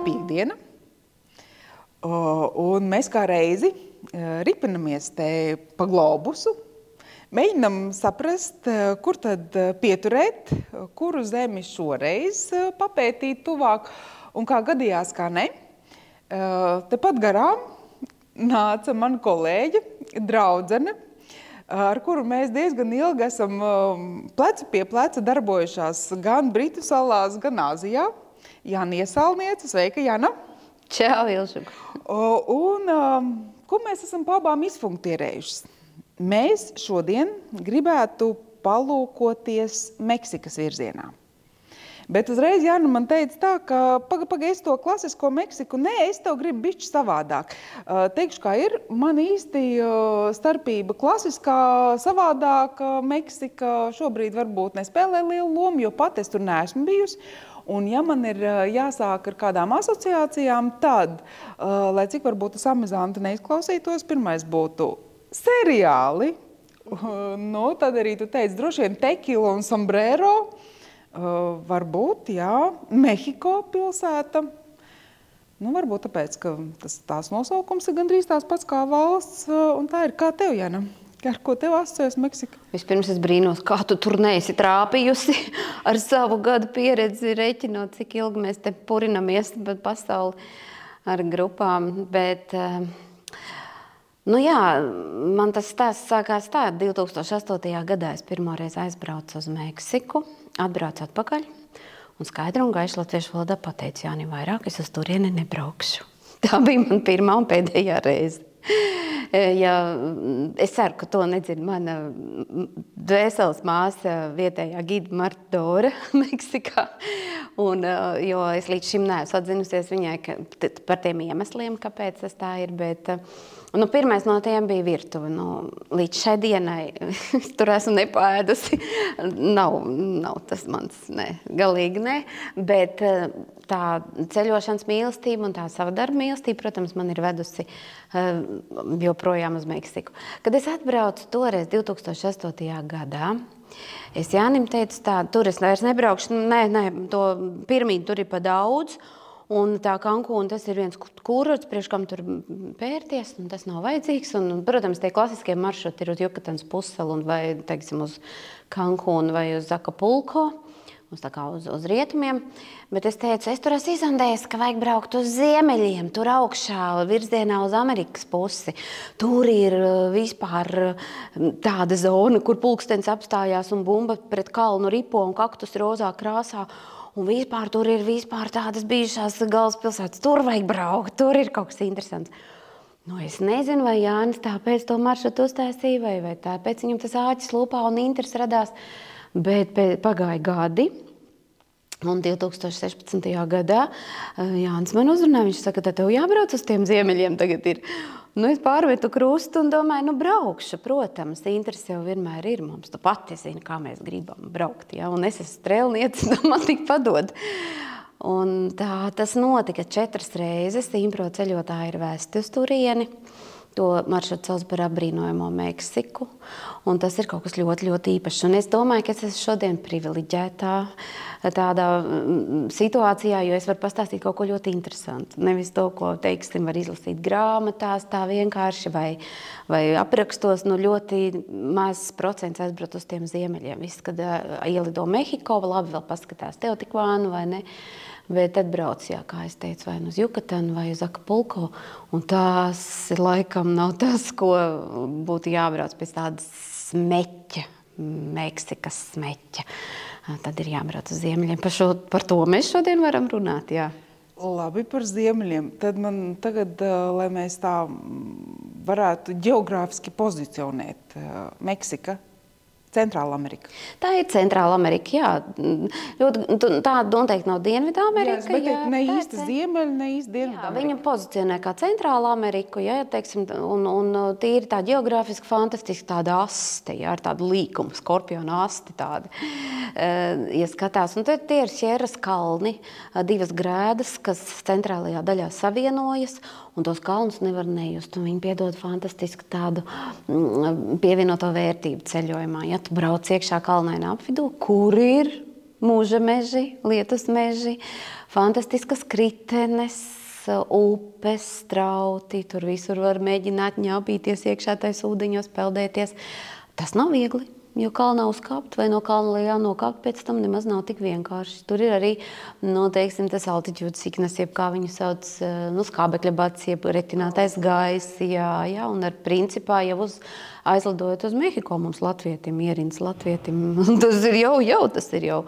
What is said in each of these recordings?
piektdiena, un mēs kā reizi ripinamies te pa globusu, mēģinam saprast, kur tad pieturēt, kuru zemi šoreiz papētīt tuvāk, un kā gadījās, kā ne. Tepat garām nāca mana kolēģe, draudzene, ar kuru mēs diezgan ilgi esam plecu pie pleca darbojušās gan Britu salās, gan Āzijā. Jana Iesalniece, sveika, Jana! Čau, Ilžuga! Un ko mēs esam pa abām izfunktierējušas? Mēs šodien gribētu palūkoties Meksikas virzienā. Bet uzreiz Jana man teica tā, ka paga, es to klasisko Meksiku, nē, es tev gribu bišķi savādāk. Teikšu, kā ir, man īsti starpība klasiskā, savādāka Meksika šobrīd varbūt nespēlē lielu lomu, jo pat es tur neesmu bijusi. Un ja man ir jāsāk ar kādām asociācijām, tad, lai cik varbūt tas amizanti neizklausītos, pirmais būtu seriāli. Nu, tad arī tu teici, droši vien Tekila un Sombrero. Varbūt, jā, Mehiko pilsēta. Nu, varbūt tāpēc, ka tās nosaukums ir gandrīz tās pats kā valsts. Un tā ir kā tev, Jana? Ar ko tev asociējas Meksika? Vispirms es brīnos, kā tu tur neesi trāpījusi ar savu gadu pieredzi, reķinot, cik ilgi mēs te purinamies pa pasauli ar grupām. Bet, nu jā, man tas stāsts sākās tā, 2008. gadā es pirmoreiz aizbraucu uz Meksiku, atbraucu atpakaļ un skaidri un gaiši latviešu valodā pateicu, Jāni, vairāk es uz turieni nebraukšu. Tā bija man pirmā un pēdējā reize. Ja, es ceru, ka to nedzird mana dvēseles māsa vietējā gida Marta Dora Meksikā. Un, jo es līdz šim neesmu atzinusies viņai par tiem iemesliem, kāpēc tas tā ir. Bet, nu, pirmais no tiem bija virtuve. Nu, līdz šai dienai es tur esmu nepāēdusi. Nav tas mans, ne, galīgi ne. Bet tā ceļošanas mīlestība un tā sava darba mīlestība, protams, man ir vedusi joprojām uz Meksiku. Kad es atbraucu toreiz 2008. gadā, es Jānim teicu tā, tur es vairs nebraukšu, to pirmīti tur ir pa daudz, un tā Cancūna, tas ir viens kurorts, priekš kam tur pērties, un tas nav vajadzīgs, un, protams, tie klasiskie maršruti ir uz Jukatans pussalu, vai, teiksim, uz Cancūnu vai uz Acapulco, uz rietumiem, bet es teicu, es tur esmu izandējis, ka vajag braukt uz ziemeļiem, tur augšā, virzienā uz Amerikas pusi. Tur ir vispār tāda zona, kur pulkstenis apstājās un bumba pret kalnu ripo un kaktus rozā krāsā. Un vispār tur ir tādas bijušās galvaspilsētas. Tur vajag braukt, tur ir kaut kas interesants. Nu, es nezinu, vai Jānis tāpēc to maršrutu uztaisīja, vai tāpēc viņam tas āķis lūpā un interesi radās. Bet pagāja gadi, un 2016. gadā Jānis man uzrunāja, viņš saka, tev jābrauc uz tiem ziemeļiem tagad ir. Nu, es pārmetu krustu un domāju, nu, braukšu, protams, interesi jau vienmēr ir mums. Tu pati zini, kā mēs gribam braukt, ja? Un es esmu strēlniece, man tik padod. Un tā, tas notika 4 reizes, Impro ceļotāji ir vēsti uz turieni. To maršrutu sauc par apbrīnojamo Meksiku, un tas ir kaut kas ļoti, ļoti īpašs. Un es domāju, ka es esmu šodien privileģētā tādā situācijā, jo es varu pastāstīt kaut ko ļoti interesantu. Nevis to, ko, teiksim, var izlasīt grāmatās tā vienkārši vai aprakstos, nu ļoti mazs procents aizbraukt uz tiem ziemeļiem. Viss, kad ielido Mehiko, labi vēl paskatās Teotikvānu vai ne. Bet tad brauc, jā, kā es teicu, vai uz Jukatanu, vai uz Acapulco, un tās laikam nav tas, ko būtu jābrauc pēc tādas smeķa, Meksikas smeķa. Tad ir jābrauc uz ziemeļiem. Par to mēs šodien varam runāt, jā. Labi, par ziemeļiem. Tad man tagad, lai mēs tā varētu ģeogrāfiski pozicionēt Meksika, Centrāla Amerika. Tā ir Centrāla Amerika, jā. Tā noteikti nav Dienvidā Amerika. Jā, bet ne īsti ziemeļi, ne īsti Dienvidā Amerika. Viņa pozicionē kā Centrāla Ameriku, jā, teiksim, un tīri tā ģeogrāfiski fantastiski tāda aste, jā, ar tādu līkumu, skorpiona asti tāda, ja skatās. Un tie ir Sierras kalni, 2 grēdas, kas centrālajā daļā savienojas, un tos kalnus nevar nejust, un viņi piedod fantastisku tādu pievienoto vērtību ceļojumā. Ja tu brauc iekšā kalnainā apvidū, kur ir mūža meži, lietus meži, fantastiskas kritenes, upes, strauti, tur visur var mēģināt ņāpīties iekšā tais ūdeņos, peldēties. Tas nav viegli, jo kalnā uzkāpt vai no kalna lejā nokāpt pēc tam nemaz nav tik vienkārši. Tur ir arī, teiksim, tas altitude sickness, jeb kā viņu sauc, skābekļa bats, jeb retinātais gaiss, jā, un ar principā jau aizlidojot uz Mehiko mums latvietim, ierindas latvietim, tas ir jau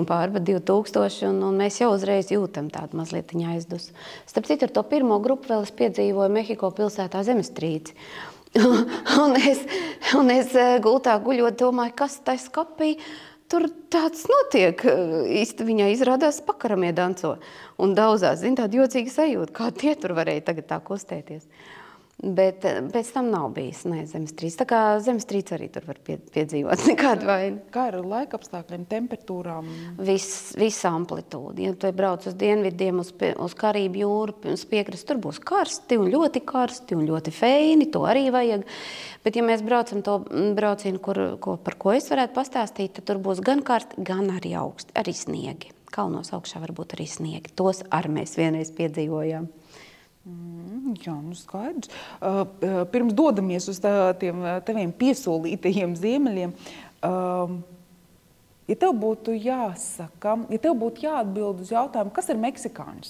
pār 2000, un mēs jau uzreiz jūtam tādu mazliet aizdus. Starp citu, ar to pirmo grupu vēl es piedzīvoju Mehiko pilsētā zemestrīci. un es gultā guļot domāju, kas tai skapī, tur tāds notiek. Īsti viņai izrādās pakaramie danco un daudzās, tāda jocīga sajūta, kā tie tur varēja tagad tā kustēties. Bet pēc tam nav bijis, zemestrīce. Tā kā zemestrīce arī tur var piedzīvot nekādu vainu. Kā ar laika apstākļiem, temperatūrām? Visa amplitūda. Ja tu brauc uz dienvidiem, uz Karību jūru, uz piekrastes, tur būs karsti un ļoti feini, to arī vajag. Bet ja mēs braucam to braucienu, par ko es varētu pastāstīt, tad tur būs gan karsti, gan arī augsti, arī sniegi. Kalnos augšā var būt arī sniegi. Tos arī mēs vienreiz piedzīvojām. Jā, skaidrs. Pirms dodamies uz taviem piesolītajiem ziemeļiem, ja tev būtu jāsaka, ja tev būtu jāatbild uz jautājumu, kas ir meksikānis?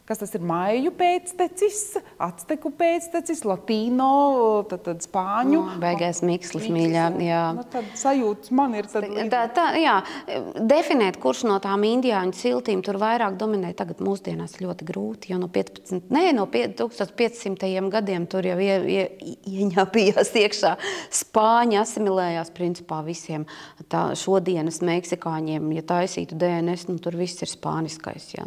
Kas tas ir? Maiju pēctecis, acteku pēctecis, latīno, tad spāņu. Beigās mikslis, mīļā, jā. Tad sajūtas man ir. Jā, definēt, kurš no tām indiāņu ciltīm tur vairāk dominē, tagad mūsdienās ļoti grūti, jo no 1500. gadiem tur jau ieņāpījās iekšā spāņi, asimilējās principā visiem šodienas meksikāņiem, ja taisītu DNS, tur viss ir spāniskais, jā,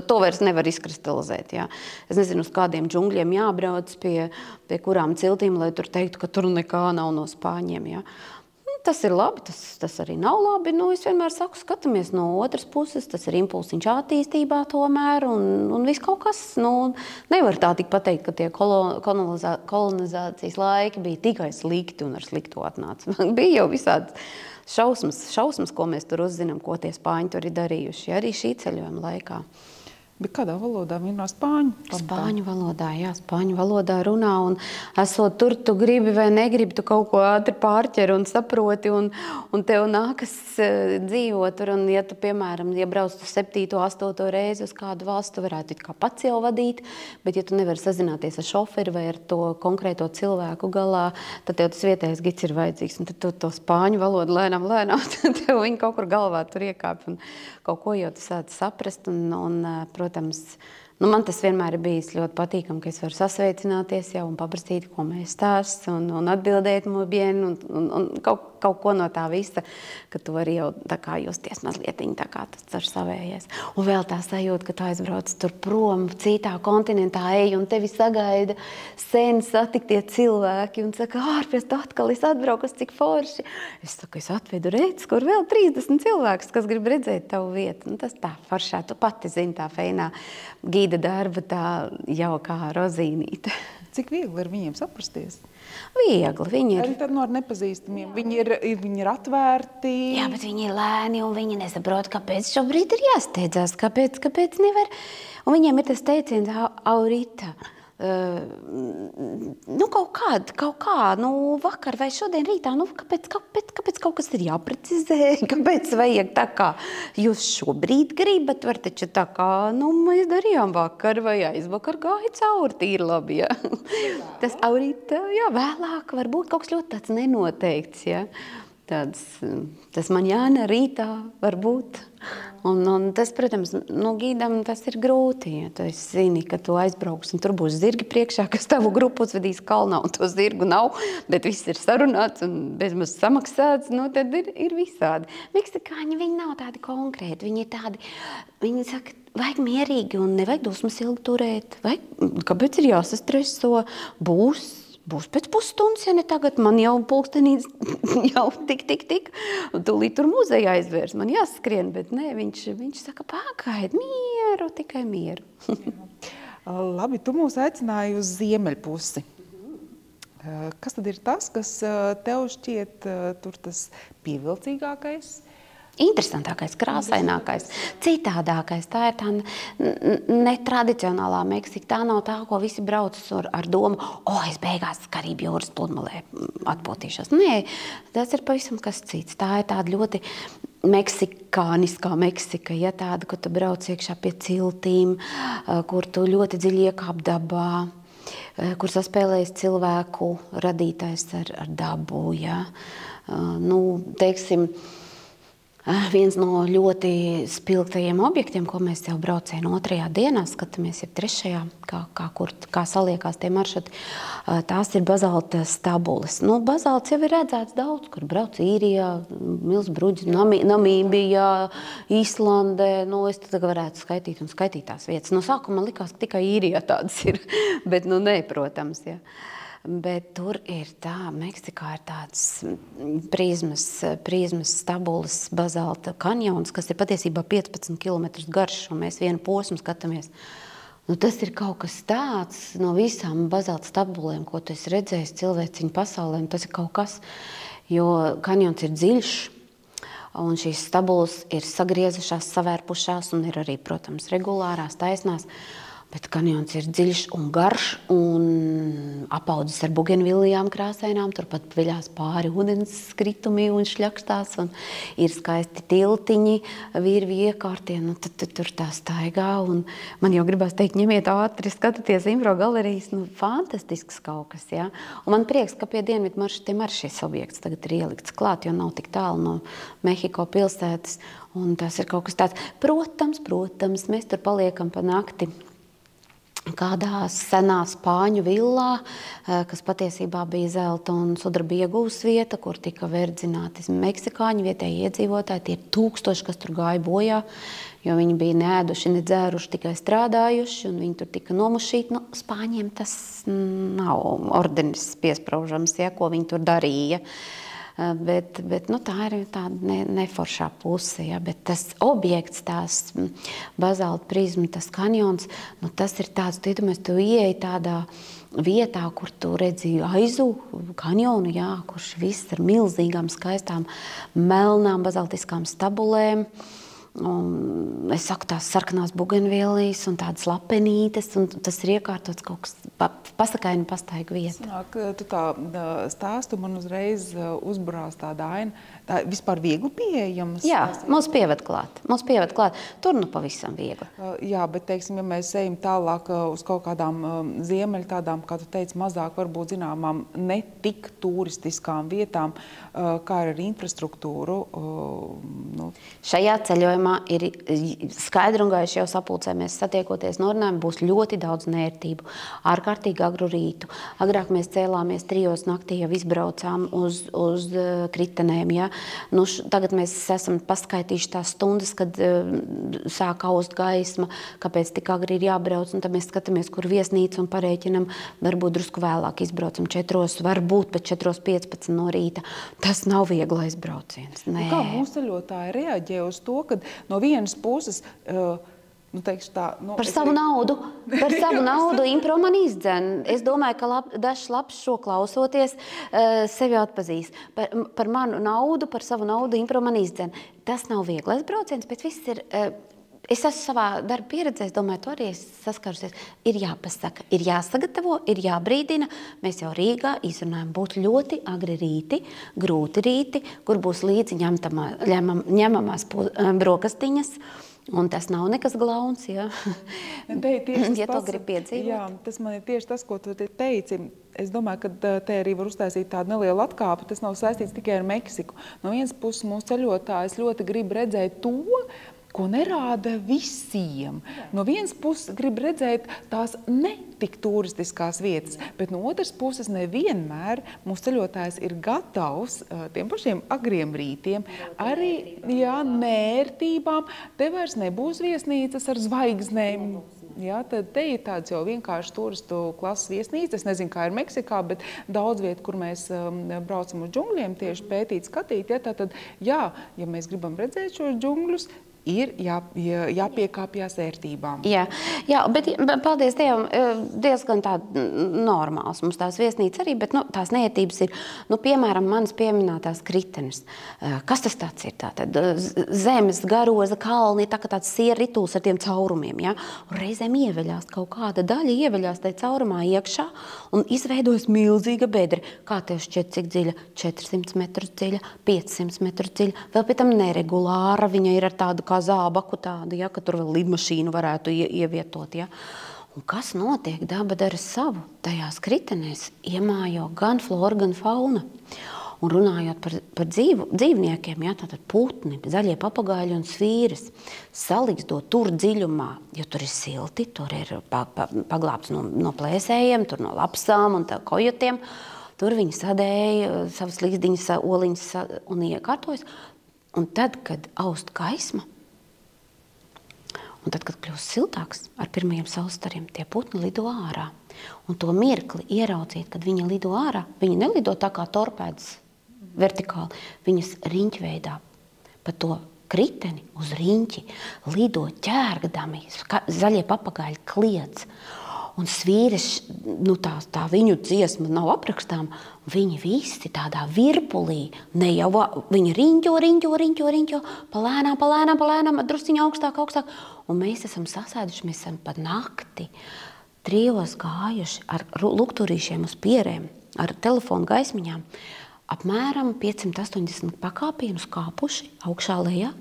to vairs nevar izkristalizēt. Jā. Es nezinu, uz kādiem džungļiem jābrauc pie kurām ciltīm, lai tur teiktu, ka tur nekā nav no spāņiem. Jā. Tas ir labi, tas arī nav labi. Es vienmēr saku, skatāmies no otras puses, tas ir impulsiņš attīstībā tomēr, un viss kaut kas, nevar tā tik pateikt, ka tie kolonizācijas laiki bija tikai slikti un ar sliktu atnāca. Bija jau visādi šausmas, ko mēs tur uzzinām, ko tie spāņi tur ir darījuši, arī šī ceļojuma laikā. Bet kādā valodā viņi runā? Spāņu? Spāņu valodā, jā, spāņu valodā runā, un esot tur, tu gribi vai negribi, tu kaut ko ātri pārķer un saproti, un tev nākas dzīvot tur, un ja tu, piemēram, ja brauc tu 7., 8. reizi uz kādu valstu, tu varētu it kā pats jau vadīt, bet ja tu nevari sazināties ar šoferi vai ar to konkrēto cilvēku galā, tad tev tas vietējais gids ir vajadzīgs, un tad tu to spāņu valodu lēnām, tev viņi kaut kur galvā tur iekāp, un kaut ko jau tu sāc saprast, un protams, man tas vienmēr ir bijis ļoti patīkami, ka es varu sasveicināties jau un paprasīt, ko mēs stāst, un atbildēt muy bien, un kaut ko no tā visa, ka tu vari jau tā kā justies mazlietiņ, tā kā tas ar savējies. Un vēl tā sajūta, ka tu aizbrauc tur prom, citā kontinentā ej, un tevi sagaida sen satiktie cilvēki, un saka, ārpēc tu atkal esi atbraukus, cik forši. Es saku, es atvedu redz, kur vēl 30 cilvēkus, kas grib redzēt tavu vietu. Tas tā foršā, tu pati zini tā feinā gīda darba, tā jaukā rozīnīte. Cik viegli ir viņiem saprasties? Viegli. Viņi ir... Arī tad ar nepazīstamiem. Viņi ir atvērti. Jā, bet viņi ir lēni un viņi nesaprot, kāpēc šobrīd ir jāsteidzās, kāpēc nevar. Un viņiem ir tas teiciens ahorita. Kaut kā, vakar vai šodien rītā, kāpēc kaut kas ir jāprecizē, kāpēc vajag tā kā jūs šobrīd gribat, var taču tā kā, mēs darījām vakar vai aizvakar gāja cauri, tīri labi, jā. Tas ahorita, jā, vēlāk var būt kaut kas ļoti tāds nenoteikts, jā. Tas maņāna rītā var būt. Un tas, protams, gīdam tas ir grūti, ja tu zini, ka tu aizbrauks un tur būs zirgi priekšā, kas tavu grupu uzvedīs kalnā, un to zirgu nav, bet viss ir sarunāts un bezmaz samaksāts, tad ir visādi. Meksikāņi, viņi nav tādi konkrēti, viņi ir tādi, viņi saka, vajag mierīgi un nevajag dusmas ilgi turēt, kāpēc ir jāsastreso, Būs pēc pusstundas, ja ne tagad, man jau pulkstenīts jau tik, tūlīt tur muzeja aizvērs, man jāskrien, bet nē, viņš saka, pagaid, mieru, tikai mieru. Labi, tu mūs aicināji uz ziemeļpusi. Kas tad ir tas, kas tev šķiet tur tas pievilcīgākais? interesantākais, krāsainākais, citādākais. Tā ir tā netradicionālā Meksika. Tā nav tā, ko visi brauc ar domu, es beigās Karību jūras pludmalē atpūtīšos. Nē, tas ir pavisam kas cits. Tā ir tāda ļoti meksikāniskā Meksika, ja tāda, ka tu brauc iekšā pie ciltīm, kur tu ļoti dziļi iekāp dabā, kur saspēlējas cilvēku radītais ar dabu, ja. Teiksim, viens no ļoti spilgtajiem objektiem, ko mēs jau braucējām 2. dienā, skatāmies jau 3. kā saliekās tie maršruti, tās ir bazalta stabules. Bazalts jau ir redzēts daudz, kur brauc Īrijā, Milsbruģis, Namībijā, Īslandē. Es tagad varētu skaitīt tās vietas. No sākuma man likās, ka tikai Īrijā tādas ir, bet nē, protams, ja. Bet tur ir tā, Meksikā ir tāds prizmas stabulas bazalta kanjons, kas ir patiesībā 15 km garš, un mēs vienu posmu skatāmies. Tas ir kaut kas tāds no visām bazalta stabulēm, ko tu esi redzējis cilvēciņu pasaulē, un tas ir kaut kas, jo kanjons ir dziļš, un šīs stabulas ir sagriezušās, savērpušās, un ir arī, protams, regulārās, taisnās. Bet kanjons ir dziļš un garš un apaudzis ar bugenvilijām krāsainām. Turpat viļās pāri ūdens skritumī un šļakstās. Un ir skaisti tiltiņi, virvi iekārtie. Tad tur tā staigā. Un man jau gribās teikt, ņemiet ātri, skatieties Impro galerijas. Fantastisks kaut kas, ja. Un man prieks, ka pie dienvidu maršrutiem arī šis objekts tagad ir ielikts klāt, jo nav tik tālu no Mehiko pilsētas. Un tas ir kaut kas tāds. Protams, mēs tur paliekam pa nakti kādā senā spāņu villā, kas patiesībā bija zelta un sudraba iegūs vieta, kur tika verdzināti meksikāņi, vietēji iedzīvotāji. Tie ir 1000, kas tur gāja bojā, jo viņi bija neēduši, nedzēruši, tikai strādājuši, un viņi tur tika nomušīti. Spāņiem tas nav ordenis piespraužams, ja, ko viņi tur darīja. Bet tā ir tāda neforšā puse, ja, bet tas objekts, tās bazalta prizma, tas kanjons, tas ir tāds, tu iedomājies, tu ieeji tādā vietā, kur tu redzi aizu kanjonu, jā, kurš viss ar milzīgām, skaistām, melnām bazaltiskām stabulēm. Un es saku, tās sarkanās bugenvielijas un tādas lapenītes, un tas ir iekārtots kaut kas pasakaini pastaiga vieta. Tu tā stāstu man uzreiz uzburās tāda aina. Tā vispār viegli pieejams? Jā, mums pieved klāt. Tur pavisam viegli. Jā, bet, teiksim, ja mēs ejam tālāk uz kaut kādām ziemeļu tādām, kā tu teici, mazāk varbūt zināmām ne tik turistiskām vietām, kā ar infrastruktūru. Šajā ceļojumā ir skaidri un gaiši jau sapulcēmies, satiekoties, norunājumi, būs ļoti daudz nērtību, ārkārtīgi agru rītu. Agrāk mēs cēlāmies 3 naktī, jau izbraucām uz kritenēm, ja. Tagad mēs esam paskaitījuši tās stundas, kad sāk aust gaisma, kāpēc tik agri ir jābrauc, un tad mēs skatāmies, kur viesnīca un parēķinam, varbūt drusku vēlāk izbraucam 4, varbūt pēc 4:15 no rīta. Tas nav viegli aizbrauciens. Nē. Kā mūsu ceļotāji reaģē uz to, kad no vienas puses par savu naudu Impro man izdzen. Es domāju, ka dažs labs šo klausoties sevi atpazīs. Par manu naudu, par savu naudu Impro man izdzen. Tas nav vieglais brauciens, bet viss ir... Es esmu savā darba pieredzē, es domāju, to arī es saskarusies. Ir jāpasaka, ir jāsagatavo, ir jābrīdina. Mēs jau Rīgā izrunājam, būt ļoti agri rīti, grūti rīti, kur būs līdzi ņemamās brokastiņas. Un tas nav nekas glauns, ja. Ja to grib piedzīvot. Jā, tas man ir tieši tas, ko tu teici. Es domāju, ka te arī var uztaisīt tādu nelielu atkāpi. Tas nav saistīts tikai ar Meksiku. No vienas puses mūsu ceļotājs ļoti grib redzēt to, ko nerāda visiem. No vienas puses grib redzēt tās netik turistiskās vietas, bet no otras puses nevienmēr mūsu ceļotājs ir gatavs tiem pašiem agriem rītiem, arī nērtībām. Te vairs nebūs viesnīcas ar zvaigznēm. Jā, tad te ir tāds jau vienkārši turistu klases viesnīca. Es nezinu, kā ir Meksikā, bet daudz vietu, kur mēs braucam uz džungļiem, tieši pētīt, skatīt. Ja mēs gribam redzēt šos džungļus, ir jāpiekāpjas ērtībām. Jā, bet paldies Dievam, diezgan tā normāls mums tās viesnīcas arī, bet tās neērtības ir, piemēram, manas pieminētās kritenes. Kas tas tāds ir? Tātad zemes, garoza, kalni, tā kā tāds siera rituls ar tiem caurumiem, ja? Un reizēm ieveļās kaut kāda daļa, ieveļās tai caurumā iekšā un izveidojas milzīga bedra. Kā tev šķiet, cik dziļa? 400 metrus dziļa, 500 metrus dziļa, vēl pie tam neregulāra, viņa ir ar tādu kā zābaku tādu, ja, ka tur vēl lidmašīnu varētu ievietot, ja. Un kas notiek? Daba dara savu. Tajās kritenēs iemājo gan flora, gan fauna. Un runājot par dzīvniekiem, ja, tātad putni, zaļie papagaiļi un svīris, salikdot tur dziļumā, jo tur ir silti, tur ir paglābts no plēsējiem, tur no lapsām un kojotiem, tur viņi sadēja savas līgzdiņas, oliņas un iekārtojas. Un tad, kad aust gaisma, un tad, kad kļūst siltāks ar pirmajiem saulstariem, tie putni lido ārā. Un to mirkli ieraudzīt, kad viņi lido ārā, viņi nelido tā kā torpēdas vertikāli, viņas riņķveidā pa to kriteni uz riņķi lido ķērgdami, zaļie papagaļi kliedz. Un svīris, tā viņu dziesma nav aprakstām, viņi visi tādā virpulī, ne jau viņi riņķo, palēnām, drusciņā augstāk. Un mēs esam sasēduši, mēs esam pa nakti trijos gājuši ar lukturīšiem uz pierēm, ar telefonu gaismiņām, apmēram 580 pakāpienus kāpuši augšā lejā,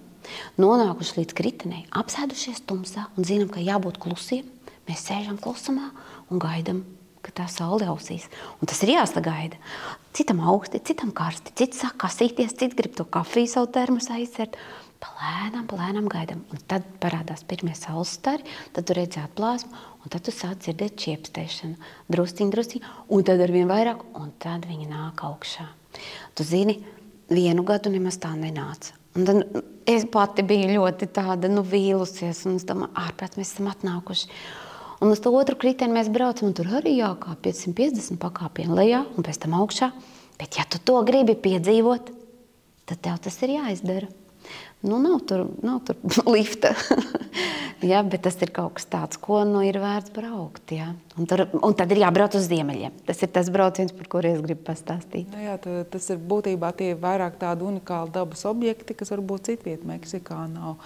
nonākuši līdz kritenei, apsēdušies tumsā un zinām, ka jābūt klusiem. Mēs sēžam klusumā un gaidam, ka tā saule ausīs. Un tas ir jāsagaida. Citam augsti, citam karsti, cits sāk kasīties, cits grib to kafiju savu termosā izcert. Palēnām gaidam. Un tad parādās pirmie saules stari, tad tu redzi atplāsmu, un tad tu sāc dzirdēt čiepstēšanu. Drusciņ, un tad arvien vairāk, un tad viņi nāk augšā. Tu zini, 1 gadu nemaz tā nenāca. Un tad es pati biju ļoti tāda, vīlusies, un es domāju, ārprāt, mēs esam atnākuši. Un uz to otru kriteni mēs braucam, un tur arī jākāp 550 pakāpienu lejā, un pēc tam augšā. Bet ja tu to gribi piedzīvot, tad tev tas ir jāizdara. Nav tur lifta. Ja, bet tas ir kaut kas tāds, ko ir vērts braukt. Ja. Un tad ir jābrauc uz ziemeļiem. Tas ir tas brauciens, par kuru es gribu pastāstīt. Jā, tas ir būtībā tie vairāk tādi unikāli dabas objekti, kas varbūt citviet Meksikā nav.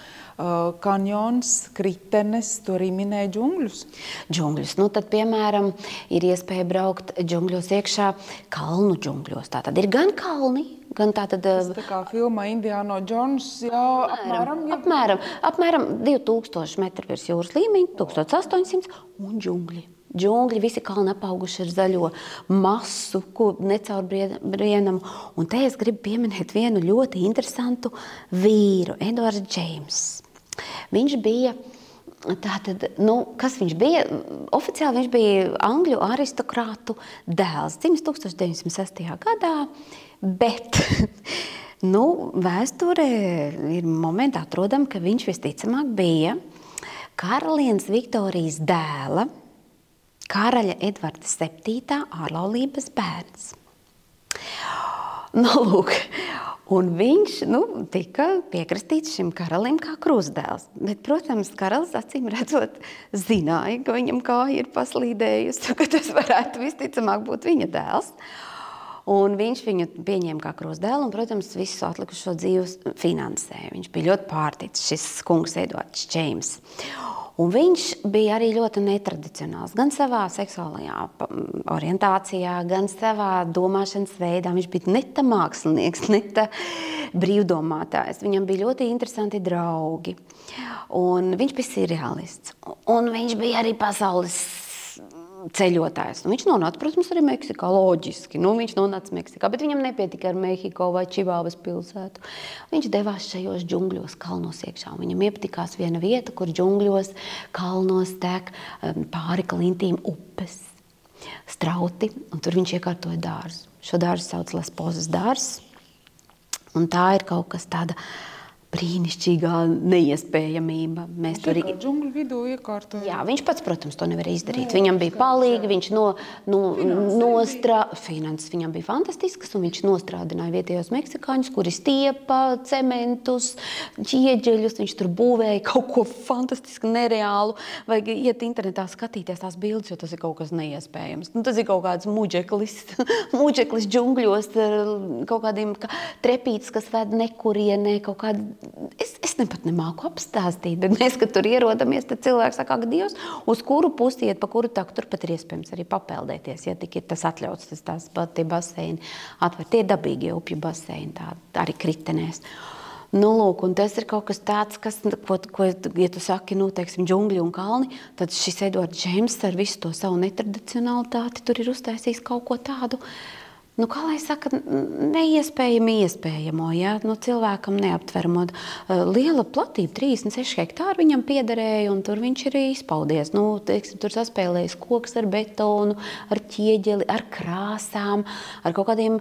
Kanjons, kritenes, tu arī minēji džungļus? Džungļus. Tad, piemēram, ir iespēja braukt džungļos iekšā kalnu džungļos. Tātad ir gan kalni, gan tātad... Tas tā kā filmā Indiana Jones, jā, apmēram 2000 metru virs jūras līmeņa, 1800 un džungļi. Džungļi visi kalni apauguši ar zaļo masu, necaurbrienamu. Un te es gribu pieminēt vienu ļoti interesantu vīru, Edvards Džeims. Viņš bija, kas viņš bija? Oficiāli viņš bija angļu aristokrātu dēls, dzimis 1906. gadā, bet vēsturē ir momentā atrodam, ka viņš visticamāk bija karalienes Viktorijas dēla, karaļa Edvarda VII. Ārlaulības bērns. Lūk, un viņš tika piekristīts šim karalim kā krustdēls. Bet, protams, karalis acīm redzot zināja, ka viņam kāja ir paslīdējusi, ka tas varētu visticamāk būt viņa dēls. Un viņš viņu pieņēma kā krustdēlu un, protams, visu atlikušo dzīvi finansēja. Viņš bija ļoti pārticis, šis kungs Edvards Džeims. Un viņš bija arī ļoti netradicionāls, gan savā seksuālajā orientācijā, gan savā domāšanas veidā. Viņš bija ne tā mākslinieks, ne tā brīvdomātājs. Viņam bija ļoti interesanti draugi. Un viņš bija seriālists. Un viņš bija arī pasaules ceļotājs. Viņš nonāca, protams, arī Meksikā, loģiski. Viņš nonāca Meksikā, bet viņam nepietika ar Mehiko vai Čivāvas pilsētu. Viņš devās šajos džungļos, kalnos iekšā. Viņam iepatikās viena vieta, kur džungļos, kalnos tek pāri klintīm upes, strauti, un tur viņš iekārtoja dārzu. Šo dārzu sauc Las Pozas dārzs, un tā ir kaut kas tāda brīnišķīgā neiespējamība. Mēs tur džungļu vidū iekārtoja. Jā, viņš pats, protams, to nevar izdarīt. Viņam bija palīgi, viņš finanses viņam bija fantastiskas, un viņš nostrādināja vietējos meksikāņus, kuri stiepa, cementus, ķieģeļus, viņš tur būvēja kaut ko fantastiski, nereālu. Vajag iet internetā skatīties tās bildes, jo tas ir kaut kas neiespējams. Tas ir kaut kāds muģeklis džungļos, kaut kādiem trepītes, kas ved nekurienē, kaut kādi. Es nepat nemāku apstāstīt, bet mēs, kad tur ierodamies, tad cilvēks saka, ak, Dievs, uz kuru pusi iet, pa kuru taku, tur pat ir iespējams arī papeldēties, ja tik ir tas atļauts, tās pati baseini atver. Tie dabīgie upju baseini, tā arī kritenēs. Nu, lūk, un tas ir kaut kas tāds, kas, ko ja tu saki, teiksim, džungļi un kalni, tad šis Edvards Džeimss ar visu to savu netradicionalitāti tur ir uztaisījis kaut ko tādu, kā lai saka, iespējamo, ja? Cilvēkam neaptveramo. Liela platība, 36 hektāri viņam piederēja, un tur viņš ir izpaudies. Teiksim, tur saspēlējis koks ar betonu, ar ķieģeli, ar krāsām, ar kaut kādiem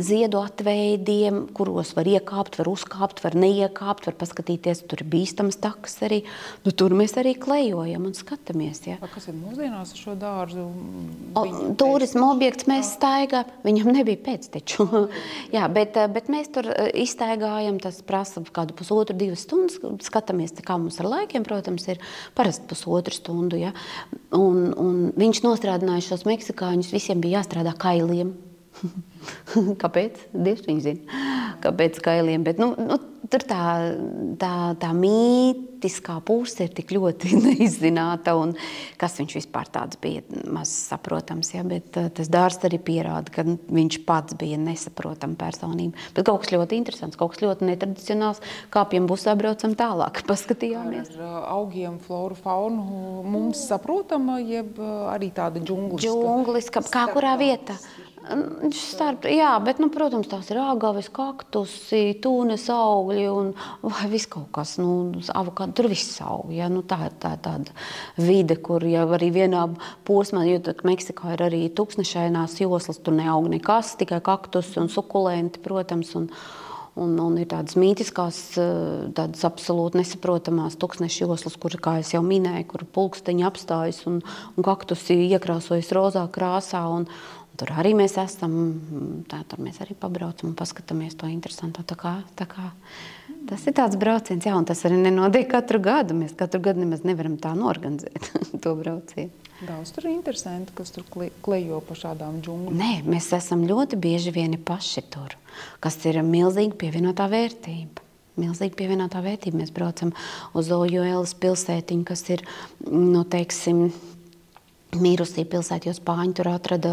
ziedu atveidiem, kuros var iekāpt, var uzkāpt, var neiekāpt, var paskatīties, tur ir bīstams takas arī. Tur mēs arī klejojam un skatāmies. Ja? Kas ir mūsdienās ar šo dārzu? Turisma objekts mēs staigā, viņam nebija pēcteču. Jā, bet mēs tur izstaigājam, tas prasa kādu 1,5–2 stundas, skatāmies, kā mums ar laikiem, protams, ir parasti 1,5 stundu, ja. Un viņš nostrādināja šos meksikāņus, visiem bija jāstrādā kailiem. Kāpēc? Dievs viņi zina. Kāpēc kailiem? Bet, tur tā mītiskā puse ir tik ļoti neizzināta, un kas viņš vispār tāds bija maz saprotams, ja? Bet tas dārsts arī pierāda, ka viņš pats bija nesaprotama personība. Bet kaut kas ļoti interesants, kaut kas ļoti netradicionāls, kāpjam busā braucam tālāk, paskatījāmies. Ar augiem, floru, faunu mums saprotama, jeb arī tāda džungliska, kā kurā vietā? Jā, bet, protams, tās ir āgaves, kaktusi, tūnes augļi un vai viss kaut kas, avokādi, tur viss aug, ja, tā ir tāda vide, kur jau arī vienā posmā, jo tad Meksikā ir arī tūkstnešainās joslas, tur neaug nekas, tikai kaktusi un sukulenti, protams, un ir tādas mītiskās, tādas absolūti nesaprotamās tūkstneša joslas, kur, kā es jau minēju, kur pulksteņi apstājas un kaktusi iekrāsojas rozā krāsā, un tur arī mēs esam, tur mēs arī pabraucam un paskatāmies to interesanto. Tā kā tas ir tāds brauciens, jā, un tas arī nenotiek katru gadu. Mēs katru gadu nemaz nevaram tā norganizēt to braucienu. Daudz tur ir interesanti, kas tur klejo pa šādām džungļiem. Nē, mēs esam ļoti bieži vieni paši tur, kas ir milzīgi pievienotā vērtība. Milzīgi pievienotā vērtība. Mēs braucam uz Ojuelas pilsētiņu, kas ir, teiksim, mirusī pilsēta, jo spāņi tur atrada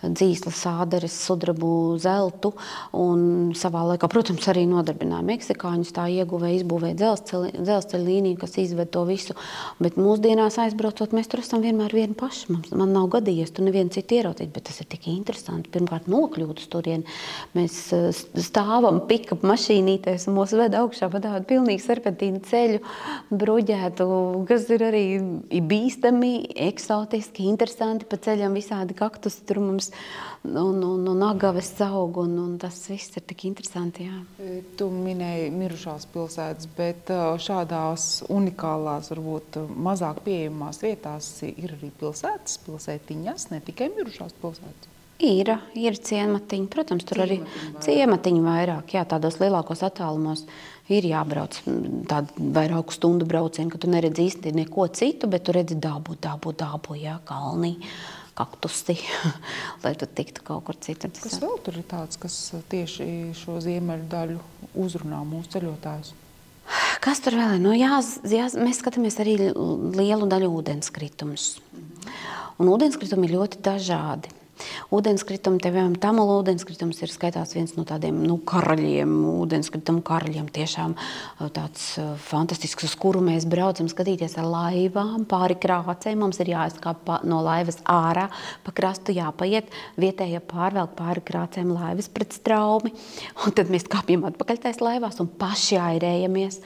dzīslas, āderes, sudrabu, zeltu un savā laikā, protams, arī nodarbināja meksikāņus, tā ieguvēja, izbūvēja dzelzceļa līniju, kas izved to visu, bet mūsdienās aizbraucot, mēs tur esam vienmēr vieni paši. Man nav gadījies tur nevienu citu ieraudzīt, bet tas ir tik interesanti. Pirmkārt, nokļūt uz turien. Mēs stāvam pick-up mašīnītēs un mūs ved augšā pa tādu pilnīgi serpentīnu ceļu, bruģētu, kas ir arī bīstami, eksotiski, interesanti, pa ceļam visādi kaktusi tur mums un agaves aug, un tas viss ir tik interesanti, jā. Tu minēji mirušās pilsētas, bet šādās unikālās, varbūt mazāk pieejamās vietās ir arī pilsētiņas, ne tikai mirušās pilsētas. Ir ciematiņi, protams, tur arī ciematiņi vairāk, jā, tādos lielākos attālumos ir jābrauc tādu vairāku stundu braucienu, ka tu neredzi īsti neko citu, bet tu redzi dabu, jā, kalnī, kaktusi, lai tu tiktu kaut kur citur. Kas vēl tur ir tāds, kas tieši šo ziemeļu daļu uzrunā mūsu ceļotājus? Kas tur vēl ir? Mēs skatāmies arī lielu daļu ūdenskritumus. Un ūdenskritumi ir ļoti dažādi. Ūdenskritumi, Tamulu ūdenskritums ir skaitās viens no tādiem karaļiem, ūdenskritumu karaļiem, tiešām tāds fantastisks, uz kuru mēs braucam skatīties ar laivām pāri krācēm. Mums ir jāizkāp no laivas ārā, pa krastu jāpaiet, vietējie pārvelk pāri krācēm laivas pret straumi, un tad mēs kāpjam atpakaļ tais laivās un paši airējamies.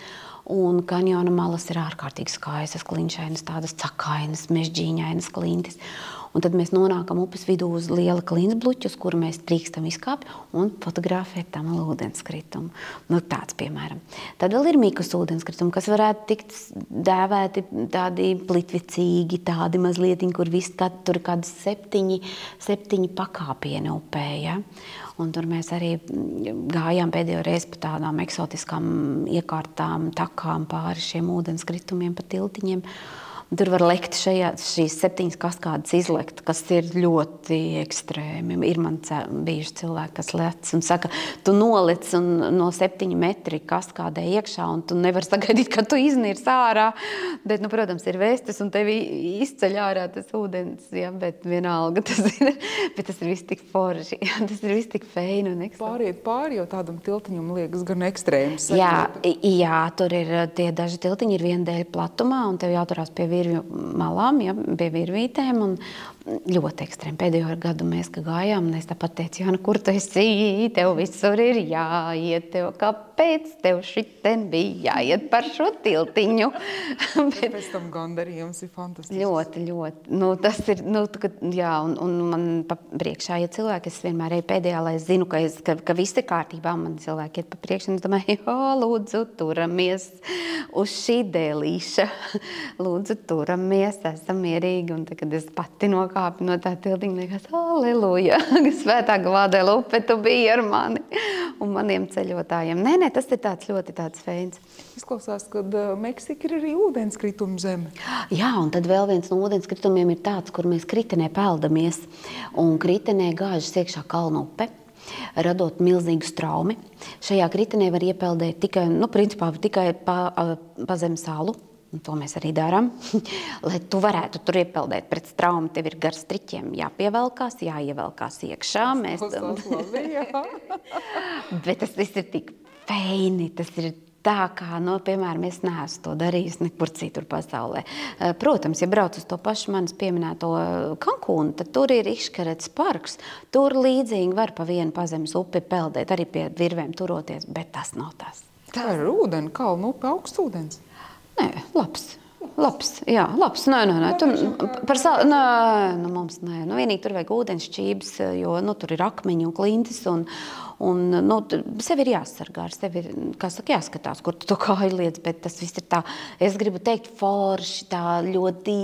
Un kanjona malas ir ārkārtīgi skaistas, klinšainas, tādas cakainas, mežģīņainas klintis. Un tad mēs nonākam upes vidū uz liela klinsbluķa, uz kuru mēs drīkstam izkāpt un fotografēt tam ūdenskritumu. Nu, tāds, piemēram. Tad vēl ir mikas ūdenskritumi, kas varētu tikt dēvēti tādi plitvicīgi, tādi mazlietiņi, kur viss tur ir kādi septiņi pakāpieni upē, ja? Un tur mēs arī gājām pēdējo reizi pa tādām eksotiskām iekārtām, takām pāri šiem ūdenskritumiem, pa tiltiņiem. Tur var lekt šīs 7 kaskādas izlekt, kas ir ļoti ekstrēmi. Ir man bijuši cilvēki, kas lec un saka, tu nolec un no 7 metri kaskādē iekšā un tu nevar sagaidīt, ka tu iznirs ārā. Bet, nu, protams, ir vēstis un tevi izceļ ārā tas ūdens, ja, bet vienalga tas ir. Bet tas ir viss tik forši, tas ir viss tik feini un ekstrēmi. Pāriet pāri, jo tādam tiltiņam liekas gan ekstrēms. Jā, tur ir tie daži tiltiņi ir viena dēļ platumā un tev jāturās pie malām, ja, pie virvītēm un ļoti ekstrēmi. Pēdējo gadu mēs, kad gājām, un es tāpat teicu, Jāna, kur tu esi? Tev visur ir jāiet, tev kāpēc tev šiten bija jāiet par šo tiltiņu? Pēc tam gandarījums ir fantastisks. Ļoti. Nu, tas ir, nu, jā, un man pa priekšā iet cilvēki, es vienmēr eju pēdējā, lai es zinu, ka viss ir kārtībā, man cilvēki iet pa priekšu, un es domāju, lūdzu, turamies uz šī dēlīša. Lūdzu, turamies, esam mierīgi, un tad, kad es pati nokāpu no tā tiltiņa, liekas, halleluja, svētā Gvādela upe, tu biji ar mani un maniem ceļotājiem. Nē, tas ir tāds ļoti tāds feins. Izklausās, ka Meksika ir arī ūdenskrituma zeme. Jā, un tad vēl viens no ūdenskritumiem ir tāds, kur mēs kritenē peldamies, un kritenē gāžas iekšā kalnu upe, radot milzīgu straumi. Šajā kritenē var iepeldēt tikai, nu, principā tikai pa zem salu. Un to mēs arī darām. Lai tu varētu tur iepeldēt pret straumu, tev ir gar striķiem jāpievelkās, jāievelkās iekšā. Bet tas viss ir tik feini, tas ir tā kā, nu, piemēram, es neesmu to darījis nekur citur pasaulē. Protams, ja brauc uz to pašu manis pieminēto Kankūnu, tad tur ir Ixkerets parks. Tur līdzīgi var pa vienu pazemes upi peldēt, arī pie virvēm turoties, bet tas nav tas. Tā ir ūdeni, kalnu upe, augsts ūdens. Nē, labs, jā, labs, nē, mums nē, nu, vienīgi tur vajag ūdenšķības, jo, nu, tur ir akmeņi un klintis, un nu, sevi ir jāsargā, ar sevi ir, kā saka, jāskatās, kur tu to kāju liec, bet tas viss ir tā, es gribu teikt, forši, tā ļoti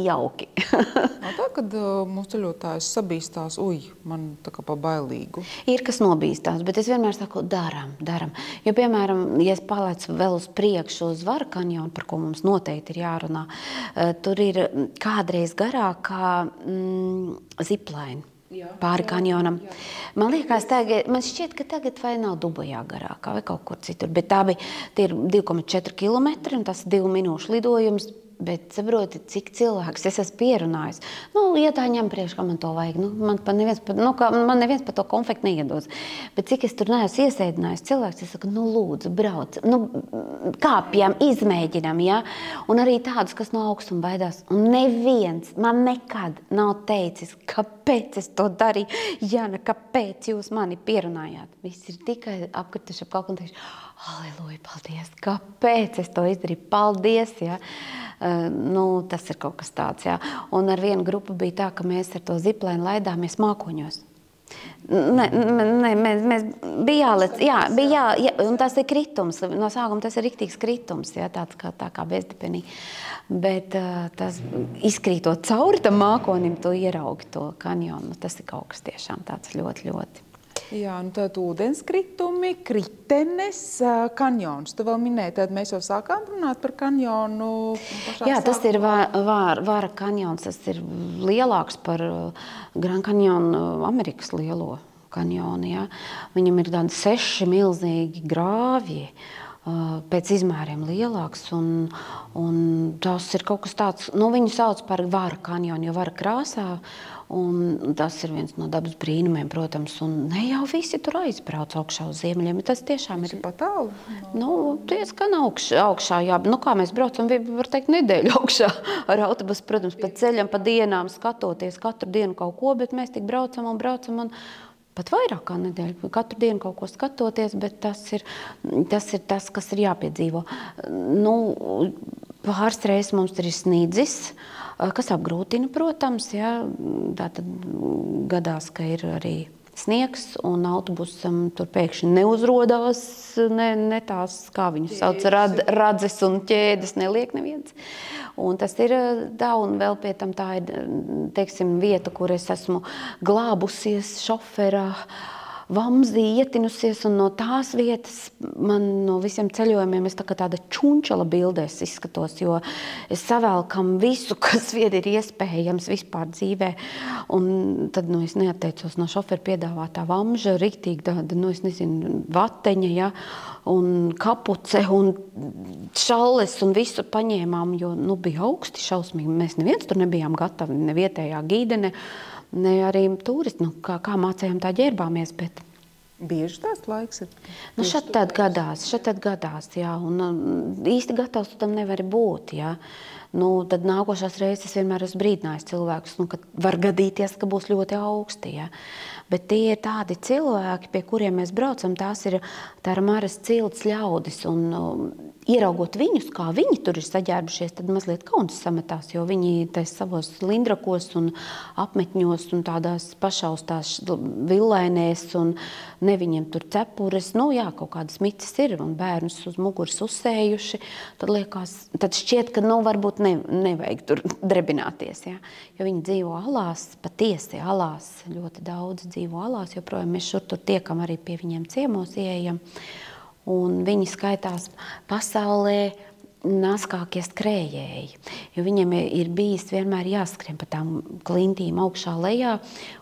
jauki. Nav tā, kad mūsu ceļotājs sabīstās, man tā kā pa bailīgu. Ir, kas nobīstās, bet es vienmēr saku, daram. Jo, piemēram, ja es palaicu vēl uz priekšu uz Vara kanjonu, par ko mums noteikti ir jārunā, tur ir kādreiz garākā zipline. Pāri kanjonam. Man liekas, man šķiet, ka tagad vai nav Dubajā garākā vai kaut kur citur, bet tie ir 2,4 kilometri un tas 2 minūšu lidojums. Bet saproti, cik cilvēks es esmu pierunājis. Nu, ja tā ņem priekš, ka man to vajag. Nu, man neviens par to konfektu neiedos. Bet cik es tur neesmu iesēdinājis cilvēks, es saku, nu, lūdzu, brauc. Nu, kāpjam, izmēģinam, ja? Un arī tādus, kas no augstuma baidās. Un neviens man nekad nav teicis, kāpēc es to darīju. Jāna, kāpēc jūs mani pierunājāt? Viss ir tikai apkrituši ap kaut un teikšu, halleluja, paldies, kāpēc es to izdarīju? Paldies, ja? Nu, tas ir kaut kas tāds, jā. Un ar vienu grupu bija tā, ka mēs ar to ziplēnu laidāmies mākoņos. Mēs bija jālec, jā, un tas ir kritums, no sākuma tas ir riktīgs kritums, jā, tā kā bezdipenī. Bet tas izkrītot cauri tam mākonim, tu ieraugi to kanjonu, tas ir kaut kas tiešām tāds ļoti. Jā, nu tad ūdenskritumi, kritenes, kanjons. Tu vēl minēji, tad mēs jau sākām runāt par kanjonu. Jā, tas ir Vara kanjons, tas ir lielāks par Grand Canyon, Amerikas lielo kanjonu, jā. Viņam ir tādi 6 milzīgi grāvji, pēc izmēriem lielāks, un tas ir kaut kas tāds, nu, viņu sauc par Vara kanjonu, jo Vara krāsā, un tas ir viens no dabas brīnumiem, protams, un ne jau visi tur aizbrauc augšā uz ziemeļiem, tas tiešām ir patālu. Nu, diezgan augšā, jā, nu, kā mēs braucam, var teikt, nedēļu augšā ar autobusu, protams, pa ceļam, pa dienām skatoties katru dienu kaut ko, bet mēs tik braucam un pat vairāk kā nedēļu, katru dienu kaut ko skatoties, bet tas ir tas, kas ir jāpiedzīvo. Nu, pāris reizes mums ir snidzis, kas apgrūtina, protams, ja, tātad gadās, ka ir arī sniegs, un autobusam tur pēkšņi neuzrodās, ne tās, kā viņu sauc, radzes un ķēdes neliek neviens. Un tas ir tā, un vēl pie tam tā ir, teiksim, vieta, kur es esmu glābusies šoferā, vamzī ietinusies, un no tās vietas man no visiem ceļojumiem es tā kā tāda čunčala bildēs izskatos, jo es savēlkam visu, kas vien ir iespējams vispār dzīvē. Un tad, es neatteicos no šofera piedāvātā vamža, riktīgi tāda, es nezinu, vateņa, ja, un kapuce, un šalles, un visu paņēmām, jo, bija augsti šausmīgi. Mēs neviens tur nebijām gatavi, ne vietējā gīdene, ne arī turisti, kā mācējām tā ģērbāmies, bet... Bieži tās laiks ir? Šad tad gadās, jā, un īsti gatavs tu tam nevari būt, jā. Tad nākošās reizes vienmēr esmu brīdinājis cilvēkus, ka var gadīties, ka būs ļoti augsti, jā. Bet tie ir tādi cilvēki, pie kuriem mēs braucam, tā ir maras cilts ļaudis, un ieraugot viņus, kā viņi tur ir saģērbušies, tad mazliet kauns sametās, jo viņi tais savos lindrakos un apmetņos un tādās pašaustās villainēs, un ne viņiem tur cepures, kaut kādas mitas ir, un bērnus uz muguras uzsējuši, tad šķiet, ka, varbūt nevajag tur drebināties, ja? Jo viņi dzīvo alās, patiesi alās, ļoti daudz dzīvo alās, joprojām mēs šur tur tiekam arī pie viņiem ciemos ieejam, un viņi skaitās pasaulē naskākie skrējēji, jo viņiem ir bijis vienmēr jāskrien pa tām klintīm augšā lejā,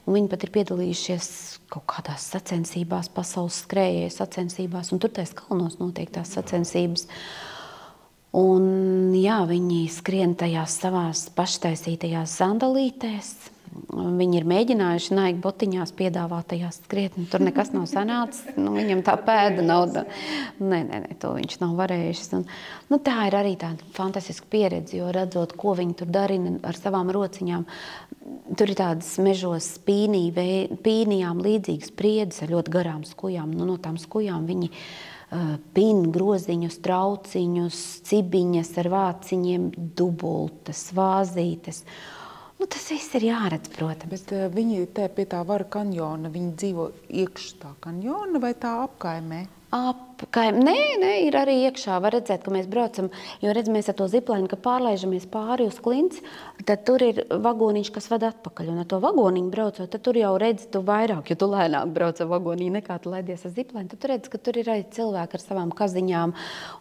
un viņi pat ir piedalījušies kaut kādās sacensībās, pasaules skrējēju sacensībās, un tur tais kalnos notiek tās sacensības. Un jā, viņi skrien tajās savās paštaisītajās sandalītēs. Viņi ir mēģinājuši Nike botiņās piedāvātajās skriet, tur nekas nav sanācis, viņam tā pēda nav, nē, to viņš nav varējis. Un, tā ir arī tāda fantastiska pieredze, jo redzot, ko viņi tur darina ar savām rociņām, tur ir tādas mežos pīnijām līdzīgas priedes ar ļoti garām skujām, no tām skujām viņi pin groziņus, trauciņus, cibiņas ar vāciņiem, dubultas, vāzītes. Tas viss ir jāredz, protams. Bet viņi te pie tā Vara kanjona, viņi dzīvo iekš tā kanjona vai tā apkaimē? Nē, ir arī iekšā. Var redzēt, ka mēs braucam, jo redz, mēs ar to ziplaini, ka pārlaižamies pāri uz klints, tad tur ir vagoniņš, kas vada atpakaļ. Un ar to vagoniņu braucot, tad tur jau redz tu vairāk, jo tu lēnāk brauc ar vagonī nekā tu laidies ar ziplaini. Tad tu redz, ka tur ir arī cilvēki ar savām kaziņām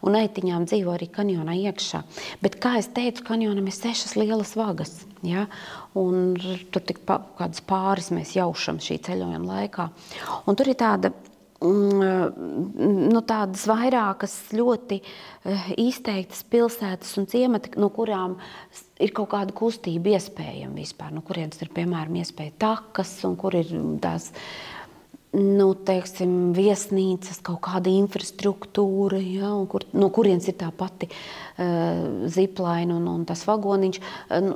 un aitiņām dzīvo arī kanjonā iekšā. Bet, kā es teicu, kanjonam ir 6 lielas vagas, ja? Un tur tik kādas pāris mēs jaušam šī ceļojuma laikā. Un tur ir tāda tādas vairākas ļoti izteiktas pilsētas un ciemati, no kurām ir kaut kāda kustība iespējama vispār, no kurienes ir, piemēram, iespēja takas, un kur ir tās, teiksim, viesnīcas, kaut kāda infrastruktūra, ja, un no kurienes ir tā pati ziplaina un tas vagoniņš.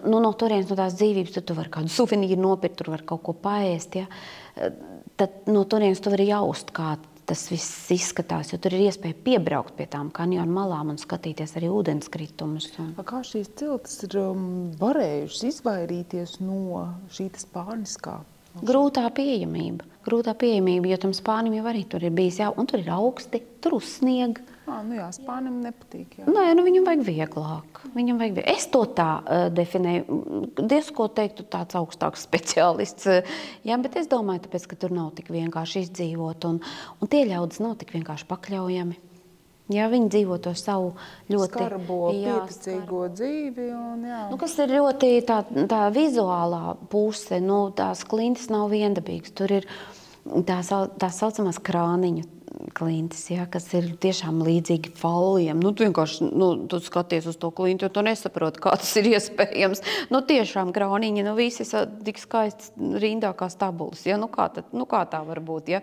No turienes, no tās dzīvības, tu vari kādu suvenīru nopirkt, tur var kaut ko paēst, ja. Tad no turienes tu vari jaust, kā tas viss izskatās, jo tur ir iespēja piebraukt pie tām kanjona malām un skatīties arī ūdenskritumus. Kā šīs ciltis ir varējušas izvairīties no šī spāniskā? Grūtā pieejamība, jo tam Spānim jau arī tur ir bijis, un tur ir augsti, tur uzsnieg. Jā, Spānim nepatīk. Jā. Nē, viņam vajag vieglāk. Es to tā definēju. Diezko teiktu tāds augstāks speciālists. Jā, bet es domāju, tāpēc, ka tur nav tik vienkārši izdzīvot. Un tie ļaudis nav tik vienkārši pakļaujami. Jā, viņi dzīvo to savu ļoti skarbo, pieticīgo dzīvi. Un, jā. Kas ir ļoti tā vizuālā puse, tās klintis nav viendabīgas. Tur ir tā saucamās krāniņu klintis, ja, kas ir tiešām līdzīgi falliem. Tu vienkārši, tu skaties uz to klinti, un tu nesaproti, kā tas ir iespējams. Tiešām krāniņi, visi tik skaisti rindā kā stabulas. Ja? Kā tā var būt? Ja?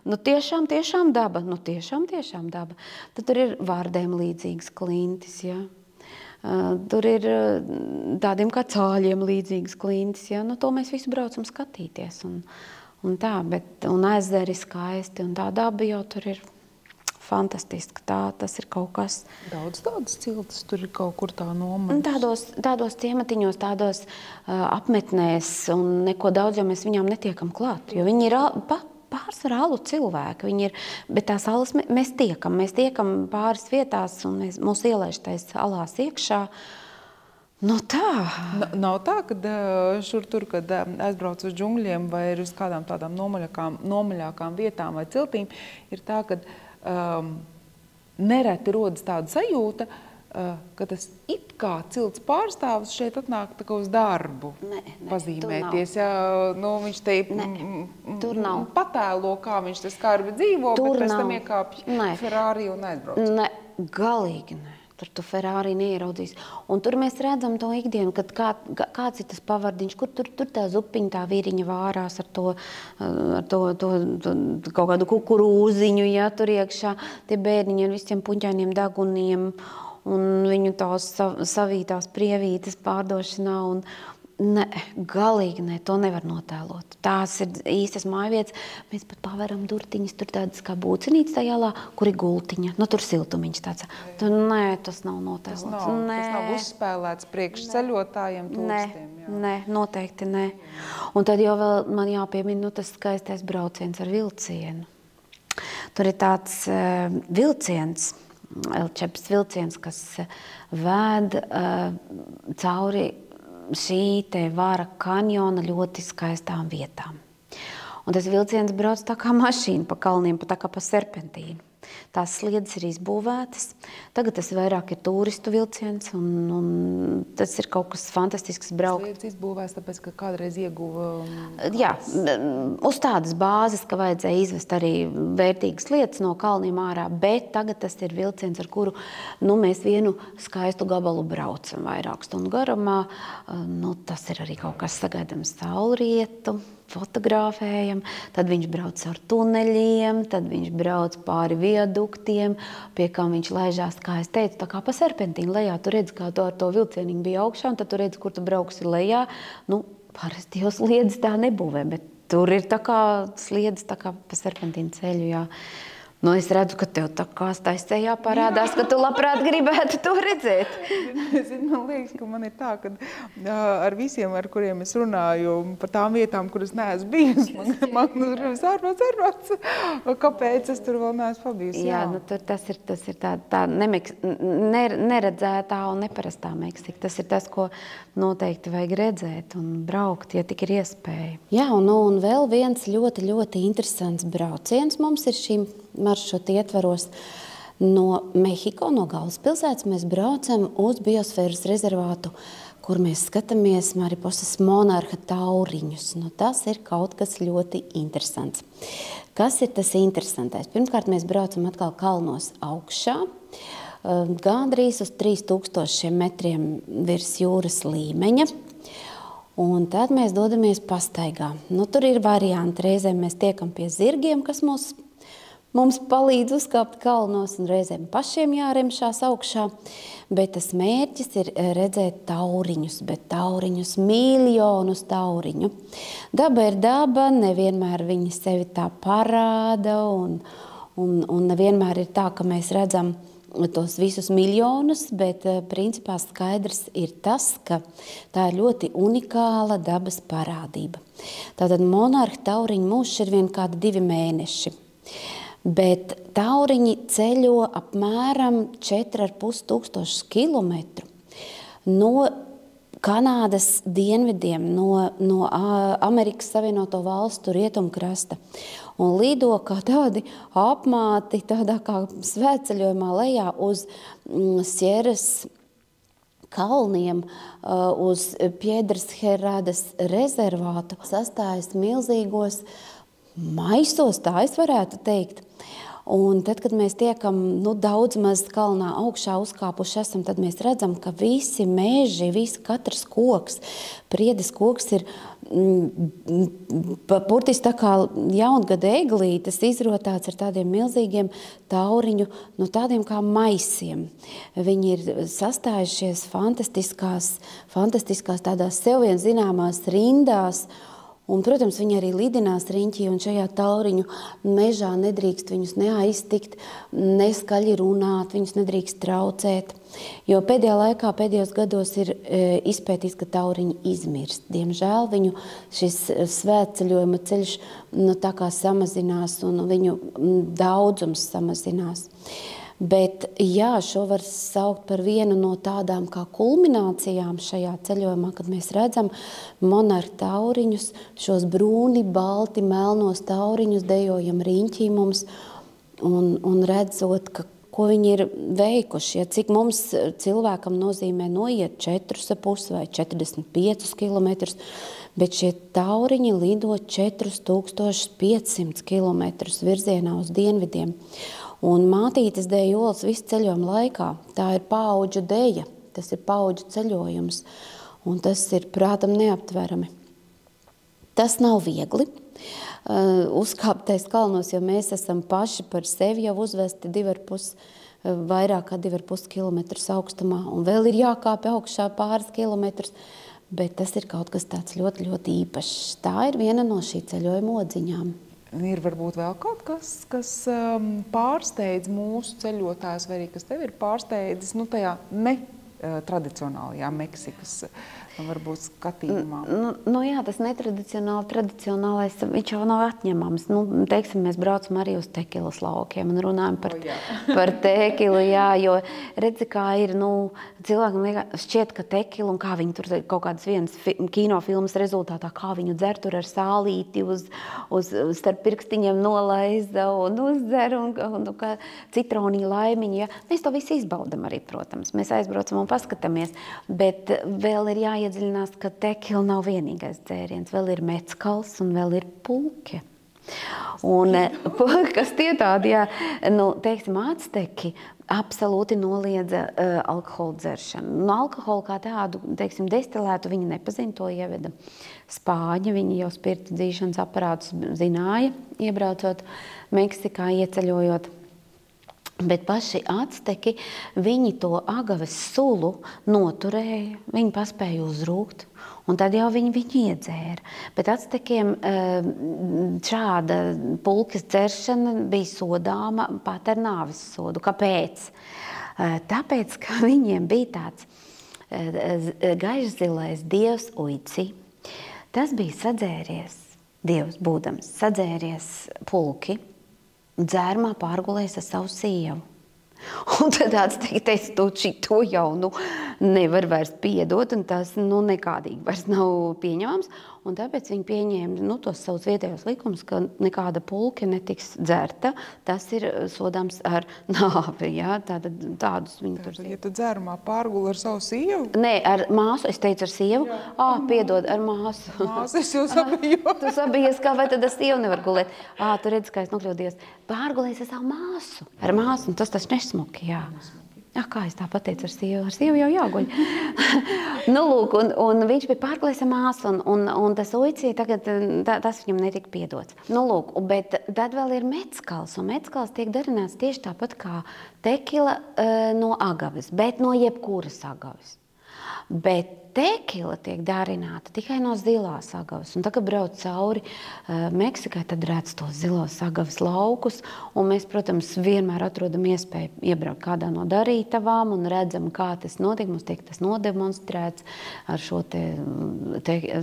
Tiešām daba. Tiešām daba. Tad tur ir vārdēm līdzīgas klintis, ja? Tur ir tādiem kā cāļiem līdzīgas klintis, ja? To mēs visu braucam skatīties. un tā, un ezeri skaisti, un tā daba jau tur ir fantastiski. Tas ir kaut kas. Daudz tādas ciltas tur ir kaut kur tā nomaļas. Tādos ciematiņos, tādos apmetnēs, un neko daudz, jo mēs viņām netiekam klāt. Jo viņi ir pārsvarā alu cilvēki. Viņi ir, bet tās alas mēs tiekam pāris vietās, un mūs ielaiž tais alās iekšā. Nu tā. Nav tā, kad šur tur, kad aizbrauc uz džungļiem vai uz kādām tādām nomaļākām vietām vai ciltīm, ir tā, kad nereti rodas tāda sajūta, ka tas it kā cilts pārstāvis šeit atnāk tā kā uz darbu pazīmēties. Viņš te patēlo, kā viņš te skarbi dzīvo, bet pēc tam iekāpj Ferrari un aizbrauc. Ne, galīgi ne. Tur tu Ferrari neieraudzīs. Un tur mēs redzam to ikdienu, kad kāds ir tas pavardiņš, kur tur tā zupiņa, tā vīriņa vārās ar to kaut kādu kukurūziņu, ja, tur iekšā, tie bērniņi ar visiem puņķainiem deguniem un viņu tās savītās prievītes pārdošanā. Ne, galīgi ne, to nevar notēlot. Tās ir īstas mājvietas. Mēs pat paveram durtiņas, tur tādas kā būcenītes tajā alā, kur ir gultiņa. Nu, tur siltumiņš tāds. Nē, tas nav notēlots. Tas nav uzspēlēts priekš ceļotājiem, turistiem. Nē, noteikti nē. Un tad jau vēl man jāpiemina tas skaistais brauciens ar vilcienu. Tur ir tāds vilciens, Elčepas vilciens, kas vēd cauri šī te Vāra kanjona ļoti skaistām vietām. Un tas vilciens brauc tā kā mašīna pa kalniem, tā kā pa serpentīnu. Tās sliedes ir izbūvētas. Tagad tas vairāk ir turistu vilciens, un tas ir kaut kas fantastisks braukt. Sliedes izbūvēs, tāpēc, ka kādreiz ieguva... Jā, uz tādas bāzes, ka vajadzēja izvest arī vērtīgas lietas no kalniem ārā, bet tagad tas ir vilciens, ar kuru mēs vienu skaistu gabalu braucam vairāk stundu garumā. Tas ir arī kaut kas sagaidām saulrietu, fotografējam, tad viņš brauc ar tuneļiem, tad viņš brauc pāri viaduktiem, pie kā viņš laižās, kā es teicu, tā kā pa serpentīnu lejā. Tu redzi, kā tu ar to vilcieniņu bija augšā, un tad tu redzi, kur tu brauksi lejā. Parasti jau sliedes tā nebūvē, bet tur ir tā kā sliedes tā kā pa serpentīnu ceļu, jā. Es redzu, ka tev tā kā staisējā parādās, ka tu labprāt gribētu to redzēt. Man liekas, ka man ir tā, ka ar visiem, ar kuriem es runāju par tām vietām, kuras neesmu bijusi, man gribas ārprāts. Kāpēc es tur vēl neesmu pabijusi? Jā, tas ir tā neredzētā un neparastā Meksika. Tas ir tas, ko noteikti vajag redzēt un braukt, ja tik ir iespēja. Jā, un vēl viens ļoti, ļoti interesants brauciens mums ir šīm maršrutu ietvaros no Mehiko, no galvaspilsētas. Mēs braucam uz biosfēras rezervātu, kur mēs skatāmies Mariposas monarha tauriņus. Tas ir kaut kas ļoti interesants. Kas ir tas interesantais? Pirmkārt, mēs braucam atkal kalnos augšā, gandrīz uz 3000 metriem virs jūras līmeņa. Un tad mēs dodamies pastaigā. Tur ir varianti. Reizēm mēs tiekam pie zirgiem, kas mums palīdz uzkāpt kalnos, un reizēm pašiem jāremšās augšā, bet tas mērķis ir redzēt tauriņus, bet tauriņus, miljonus tauriņu. Daba ir daba, nevienmēr viņi sevi tā parāda, un nevienmēr ir tā, ka mēs redzam tos visus miljonus, bet principā skaidrs ir tas, ka tā ir ļoti unikāla dabas parādība. Tātad monarha tauriņu mūžs ir vien kādi 2 mēneši. Bet tauriņi ceļo apmēram 4500 kilometru no Kanādas dienvidiem, no Amerikas Savienoto Valstu rietumkrasta un lido kā tādi apmāti, tādā kā svētceļojumā lejā uz Sierras kalniem, uz Piedras Heradas rezervātu, sastājas milzīgos maisos, tā es varētu teikt. Un tad, kad mēs tiekam daudz maz kalnā augšā uzkāpuši esam, tad mēs redzam, ka visi meži, katrs koks, priedes koks ir burtiski tā kā jaungada eglītes izrotāts ar tādiem milzīgiem tauriņu, tādiem kā maisiem. Viņi ir sastājušies fantastiskās tādās sev vien zināmās rindās, Un, protams, viņi arī lidinās riņķī, un šajā tauriņu mežā nedrīkst viņus neaiztikt, neskaļi runāt, viņus nedrīkst traucēt. Jo pēdējā laikā, pēdējos gados ir izpētīts, ka tauriņi izmirst. Diemžēl viņu šis svētceļojuma ceļš tā kā samazinās un viņu daudzums samazinās. Bet jā, šo var saukt par vienu no tādām kā kulminācijām šajā ceļojumā, kad mēs redzam monarhu tauriņus, šos brūni, balti, melnos tauriņus, dejojam riņķī mums un redzot, ko viņi ir veikuši. Ja, cik mums cilvēkam nozīmē noiet 4,5 vai 45 kilometrus, bet šie tauriņi lido 4500 kilometrus virzienā uz dienvidiem. Un mātītes deja olas visu ceļojumu laikā. Tā ir paudžu deja, tas ir paudžu ceļojums. Un tas ir prātam neaptverami. Tas nav viegli uzkāpt tais kalnos, jo mēs esam paši par sevi jau uzvesti vairāk kā 2,5 kilometrus augstumā. Un vēl ir jākāpj augšā pāris kilometrus, bet tas ir kaut kas tāds ļoti, ļoti īpašs. Tā ir viena no šī ceļojuma odziņām. Ir varbūt vēl kaut kas pārsteidz mūsu ceļotājus, vai arī kas tev ir pārsteidzis tajā netradicionālajā Meksikas varbūt skatījumā? Jā, tas tradicionālais, viņš jau nav atņemams. Teiksim, mēs braucam arī uz tekilas laukiem un runājam par tekilu, jā, jo redzi, kā ir, cilvēkam šķiet, ka tekila un kā viņi tur kaut kādas vienas kinofilmas rezultātā, kā viņu dzer tur ar sālīti uz starp pirkstiņiem nolaida un uzdzer un kā citronī laimiņu, jā. Mēs to visu izbaudam arī, protams. Mēs aizbraucam un paskatāmies, bet vēl ir jāiedziļinās, ka tekila nav vienīgais dzēriens. Vēl ir mezcals un vēl ir pulke. Un kas tie tādi, jā, teiksim, acteki absolūti noliedza alkohola dzeršanu. Alkoholu kā tādu, teiksim, destilētu viņi nepazina, to ieveda Spāņi. Viņi jau spirta dzīšanas aparātus zināja, iebraucot Meksikā, ieceļojot. Bet paši acteki, viņi to agaves sulu noturēja, viņi paspēja uzrūgt, un tad jau viņi iedzēra. Bet actekiem šāda pulkas dzeršana bija sodāma pat ar nāves sodu. Kāpēc? Tāpēc, ka viņiem bija tāds gaišzilais dievs Uici. Tas bija sadzēries, dievs būdams, sadzēries pulki, dzērmā pārgulējis ar savu sievu. Un tad teica, to jau nevar vairs piedot, un tas nekādīgi vairs nav pieņemams. Un tāpēc viņi pieņēma tos savus vietējos likumus, ka nekāda pulke netiks dzerta. Tas ir sodāms ar nāvi. Ja? Tādus viņi tur ja tu dzērumā pārguli ar savu sievu? Nē, ar māsu. Es teicu ar sievu. Piedod, ar māsu. Māsu, es jau sabiju. Tu sabijies, kā vai tad ar sievu nevar gulēt. Tu redzi, kā es nokļūdies. Pārgulēs ar savu māsu. Ar māsu, un tas nesmuki, jā. Kā es tā pateicu ar sievu jau jāguļ. Lūk, un viņš bija pārgulējis ar māsu, un tas Uici tagad, tas viņam netika piedots. Lūk, bet tad vēl ir mezcals, un mezcals tiek darināts tieši tāpat kā tekila no agaves, bet no jebkuras agaves. Bet tekila tiek darināta tikai no zilās agavas. Un tagad brauc cauri Meksikai, tad redz tos zilos agavas laukus. Un mēs, protams, vienmēr atrodam iespēju iebraukt kādā no darītavām un redzam, kā tas notiek. Mums tiek tas nodemonstrēts ar šo te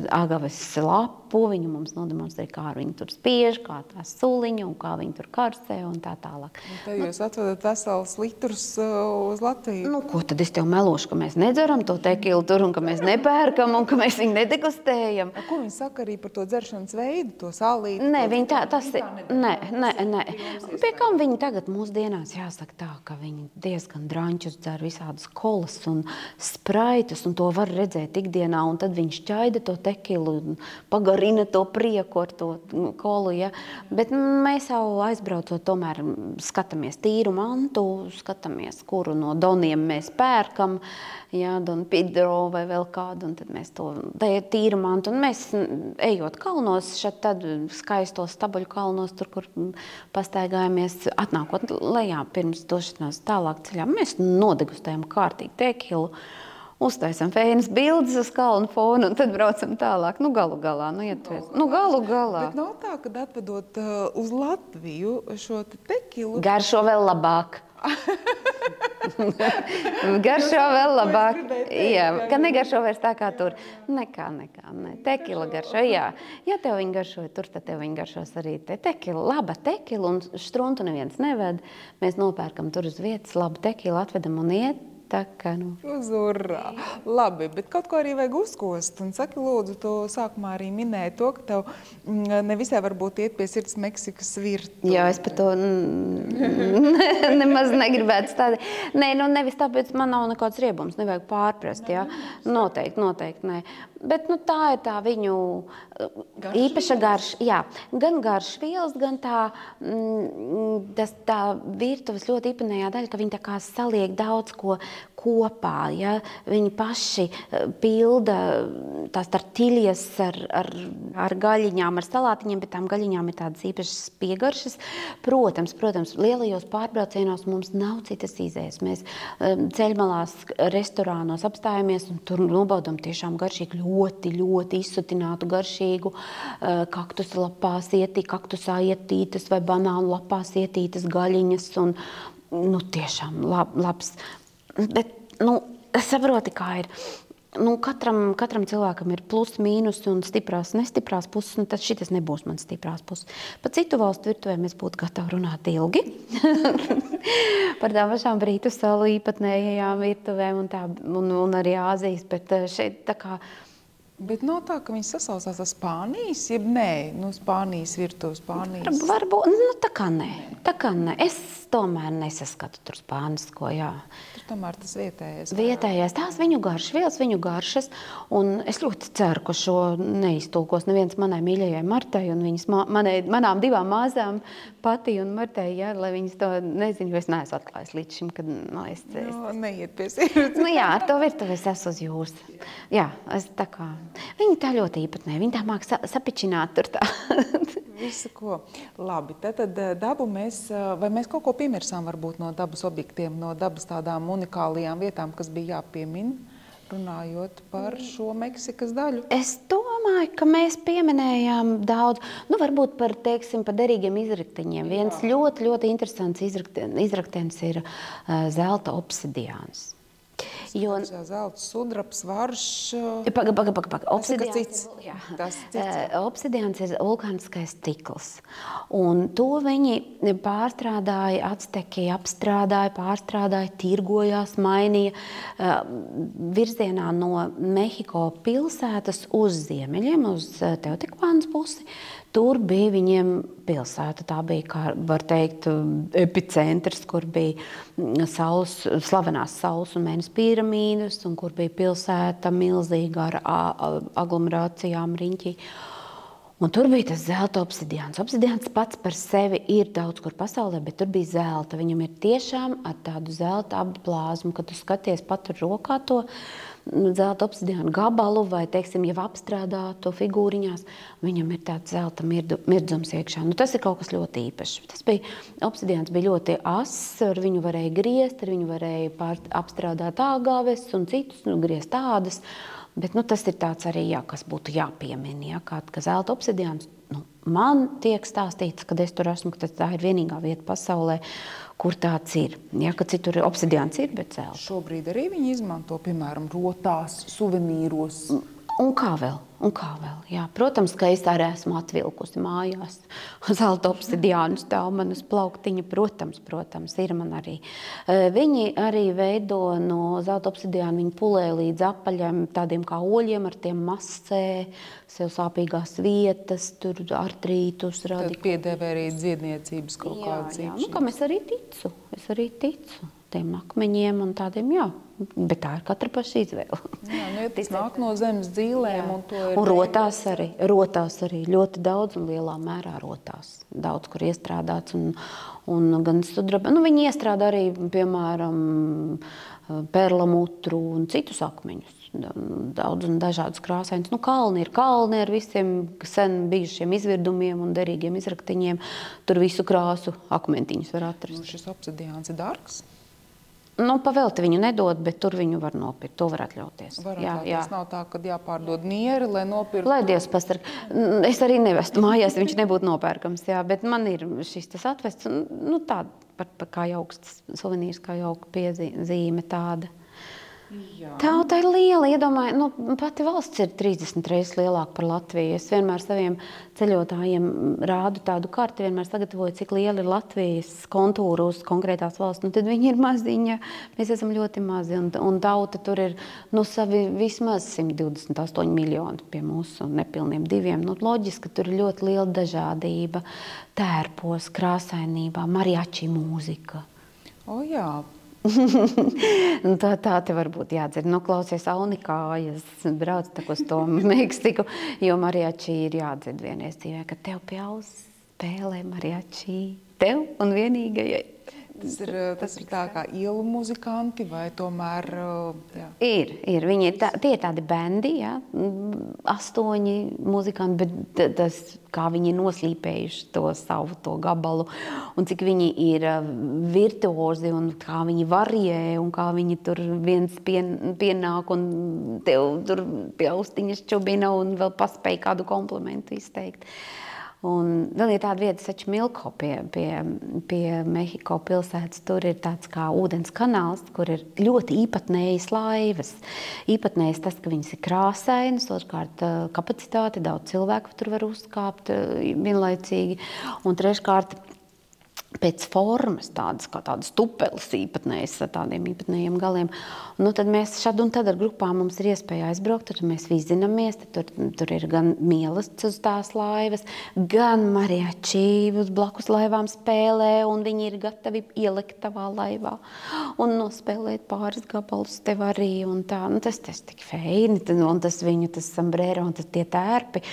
agavas lapu. Viņi mums nodemonstrē, kā viņi tur spiež, kā tā suliņa un kā viņi tur karsē un tā tālāk. Un tad jūs atvedat vesels litrus uz Latviju? Ko tad es tev melošu, ka mēs nedzeram to tekilu tur un ka mēs nepērkam un ka mēs viņu nedegustējam. Ko viņi saka arī par to dzeršanas veidu, to sālīti? Nē, nē. Pie kam viņi tagad mūsdienās jāsaka tā, ka viņi diezgan draņķus dzer visādas kolas un spraitus, un to var redzēt ikdienā, un tad viņi šķaida to tekilu un pagarina to prieku ar to kolu, ja. Bet mēs jau aizbraucot tomēr skatāmies tīru mantu, skatāmies, kuru no doniem mēs pērkam, ja, Don Pedro vai vēl kādu, un tad mēs to tīru mantu, un mēs ejot kalnos, šeit tad skaistos stabuļu kalnos, tur, kur pastaigājamies, atnākot lejā pirms došanās tālāk ceļā, mēs nodegustējam kārtīgi tekilu, uztaisam fēnas bildes uz kalnu fonu un tad braucam tālāk. Nu, galu galā. Galu galā. Bet nav tā, kad atvedot uz Latviju šo tekilu. Garšo vēl labāk. Garšo vēl labāk. Jā, ka negaršo vairs tā kā tur. Nekā. Tekila garšo, jā. Ja tev viņa garšoja tur, tad tev viņa garšos arī tekila. Laba tekila un štruntu neviens neved. Mēs nopērkam tur uz vietas labu tekilu, atvedam un iet. Tā kā, Uzurā. Labi, bet kaut ko arī vajag uzkost. Un saki, lūdzu, tu sākumā arī minēji to, ka tev nevisai varbūt iet pie sirds Meksikas virtuve. Jā, es par to nemaz negribētu stādīt. Nē, nevis tāpēc man nav nekāds riebums, nevajag pārprast, jā. Noteikti, nē. Bet tā ir tā viņu īpaša garša, jā. Gan garšvielas, gan tā virtuves ļoti īpatnējā daļa, ka viņi tā kā saliek daudz ko kopā, ja? Viņi paši pilda tās tortillas ar gaļiņām, ar salātiņiem, bet tām gaļiņām ir tādas īpašas piegaršas. Protams, lielajos pārbraucienos mums nav citas izējas. Mēs ceļmalās restorānos apstājamies un tur nobaudam tiešām garšīgu, ļoti izsutinātu garšīgu kaktusā ietītas vai banānu lapās ietītas gaļiņas un tiešām labs. Bet, saproti, kā ir. Katram cilvēkam ir plus, mīnus un stiprās, nestiprās puses, un tad šitas nebūs man stiprās puses. Pa citu valstu virtuvēm mēs būtu gatavi runāt ilgi par tām pašām Brītu salu īpatnējām virtuvēm un arī Āzijas, bet šeit tā kā... Bet nav tā, ka viņi sasaucās ar Spānijas, jeb nē, Spānijas virtuve, Spānijas... Varbūt, tā kā nē. Es tomēr nesaskatu tur spānisko, jā. Tur tomēr tas vietējais. Vietējais, tās viņu garšvielas, viņu garšas, un es ļoti ceru, ka šo neiztulkos neviens manai mīļajai Martai un viņas manām divām māsām, Pati un Martai, jā, lai viņas to nezinu, jo es neesmu atklājis līdz šim, kad, es... Neiet pie sirds. Jā, ar to virtuvi es esmu uz jūras. Jā, es tā kā... Viņi tā ļoti īpatnē, viņi tā māk sapičināt tur tā. Visu ko. Labi, tad dabu mēs kaut ko piemirsām varbūt no dabas objektiem, no dabas tādām unikālajām vietām, kas bija jāpiemina, runājot par šo Meksikas daļu? Es domāju, ka mēs pieminējām daudz, varbūt par derīgiem izrakteņiem. Viens ļoti interesants izraktenis ir zelta obsidiāns. Zelta sudrabs, varš... Obsidiāns ir vulkāniskais stikls. Un to viņi pārstrādāja, Acteki pārstrādāja, tirgojās, mainīja virzienā no Mehiko pilsētas uz ziemeļiem, uz Teotikvānas pusi. Tur bija viņiem pilsēta, tā bija, kā var teikt, epicentrs, kur bija slavenās saules un mēnesi piramīdas, un kur bija pilsēta milzīga ar aglomerācijām riņķī. Un tur bija tas zelta obsidiāns. Obsidiāns pats par sevi ir daudz kur pasaulē, bet tur bija zelta. Viņam ir tiešām ar tādu zelta apblāzmu, kad tu skaties pat ar rokā to zelta obsidiānu gabalu vai, teiksim, jau apstrādātu figūriņās, viņam ir tāds zelta mirdzums iekšā. Tas ir kaut kas ļoti īpašs. Obsidiāns bija ļoti ass, ar viņu varēja griezt, ar viņu varēja apstrādāt āgāves un citus, griezt tādas. Bet tas ir tāds arī, kas būtu jāpiemina, ka zelta obsidiāns, man tiek stāstīts, kad es tur esmu, ka tā ir vienīgā vieta pasaulē, kur tāds ir. Ka citur obsidiāns ir, bet zelta. Šobrīd arī viņi izmanto, piemēram, rotās, suvenīros. Un kā vēl? Jā. Protams, ka es arī esmu atvilkusi mājās zelta obsidiānu stāv manas plauktiņa. Protams, ir man arī. Viņi arī veido no zelta obsidiāna, viņi pulē līdz apaļiem, tādiem kā oļiem, ar tiem masē, sev sāpīgās vietas, tur artrītus radīt. Tad piedēvē arī dziedniecības kaut kādas īpašības. Kam es arī ticu tiem akmeņiem un tādiem, bet tā ir katra paša izvēle. Tas nāk no zemes dzīlēm un to ir... Un rotās arī ļoti daudz un lielā mērā rotās. Daudz, kur iestrādāts un gan sudraba. Viņi iestrādā arī, piemēram, perlamutru un citus akmeņus. Daudz un dažādus krāsainus. Kalni ar visiem sen bijušiem izvirdumiem un derīgiem izraktiņiem. Tur visu krāsu akmentiņus var atrast. Šis obsidiāns ir dārgs? Nu, pavelti viņu nedod, bet tur viņu var nopirkt. To var atļauties. Tas nav tā, ka jāpārdod nieri, lai nopirktu. Lai Dievs pasarg. Es arī nevestu mājās, viņš nebūtu nopērkams, jā, bet man ir šis tas atvests, nu tāda, kā jauks suvenīrs, kā jauka piezīme tāda. Tauta ir liela, iedomāju, nu, pati valsts ir 30 reizes lielāka par Latviju. Es vienmēr saviem ceļotājiem rādu tādu karti, vienmēr sagatavoju, cik liela ir Latvijas kontūra uz konkrētās valsts. Nu, tad viņi ir maziņa, mēs esam ļoti mazi, un tauta tur ir, nu, savi vismaz 128 miljoni pie mūsu nepilniem 2. Nu, loģiski, ka tur ir ļoti liela dažādība, tērpos, krāsainībā, mariači mūzika. Jā. tā te varbūt jādzird. Nu, klausies Aunikājas, brauc uz to Meksiku, jo mariači ir jādzird vienreiz dzīvē, ka tev pie auss spēlē mariači, tev un vienīgajai. Tas ir tā kā ielu muzikanti vai tomēr, jā? Ir. Viņi tie ir tādi bendi, jā, 8 muzikanti, bet tas, kā viņi noslīpējuši to gabalu, un cik viņi ir virtuozi, un kā viņi varijē, un kā viņi tur viens pienāk, un tev tur pie austiņas čubina, un vēl paspēj kādu komplimentu izteikt. Un vēl ir tāda vieta Sačmilko pie Mehiko pilsētas. Tur ir tāds kā ūdens kanāls, kur ir ļoti īpatnējas laivas. Īpatnējas tas, ka viņas ir krāsainas, otrkārt kapacitāte, daudz cilvēku tur var uzkāpt vienlaicīgi. Un treškārt pēc formas tādas, kā tādas tupeles īpatnējas ar tādiem īpatnējiem galiem. Nu, tad mēs šad un tad ar grupām mums ir iespēja aizbraukt, tad mēs vizinamies, tur ir gan mielasts uz tās laivas, gan mariači uz blakus laivām spēlē, un viņi ir gatavi ielikt tavā laivā un nospēlēt pāris gabalus tev arī, un tā. Nu, tas tik feini, un tas viņu, tas sombrero, un tas tie tērpi.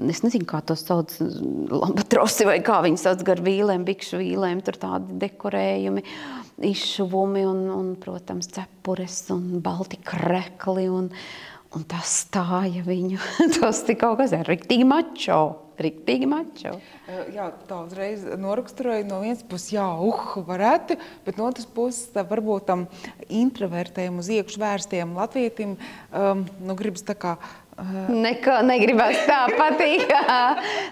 Es nezinu, kā to sauc, lambatrosi vai kā viņi sauc, gar vīlēm, bikšu vīlēm, tur tādi dekorējumi, izšuvumi un protams, cepures un balti krekli un tas stāja viņu. Tas ir kaut kas riktīgi mačo. Jā, tā uzreiz noraksturoja no vienas puses, varētu, bet no otras puses varbūt tam introvertējiem uz iekšu vērstiem latvietim, nu gribas tā kā Neko negribas tā patīk.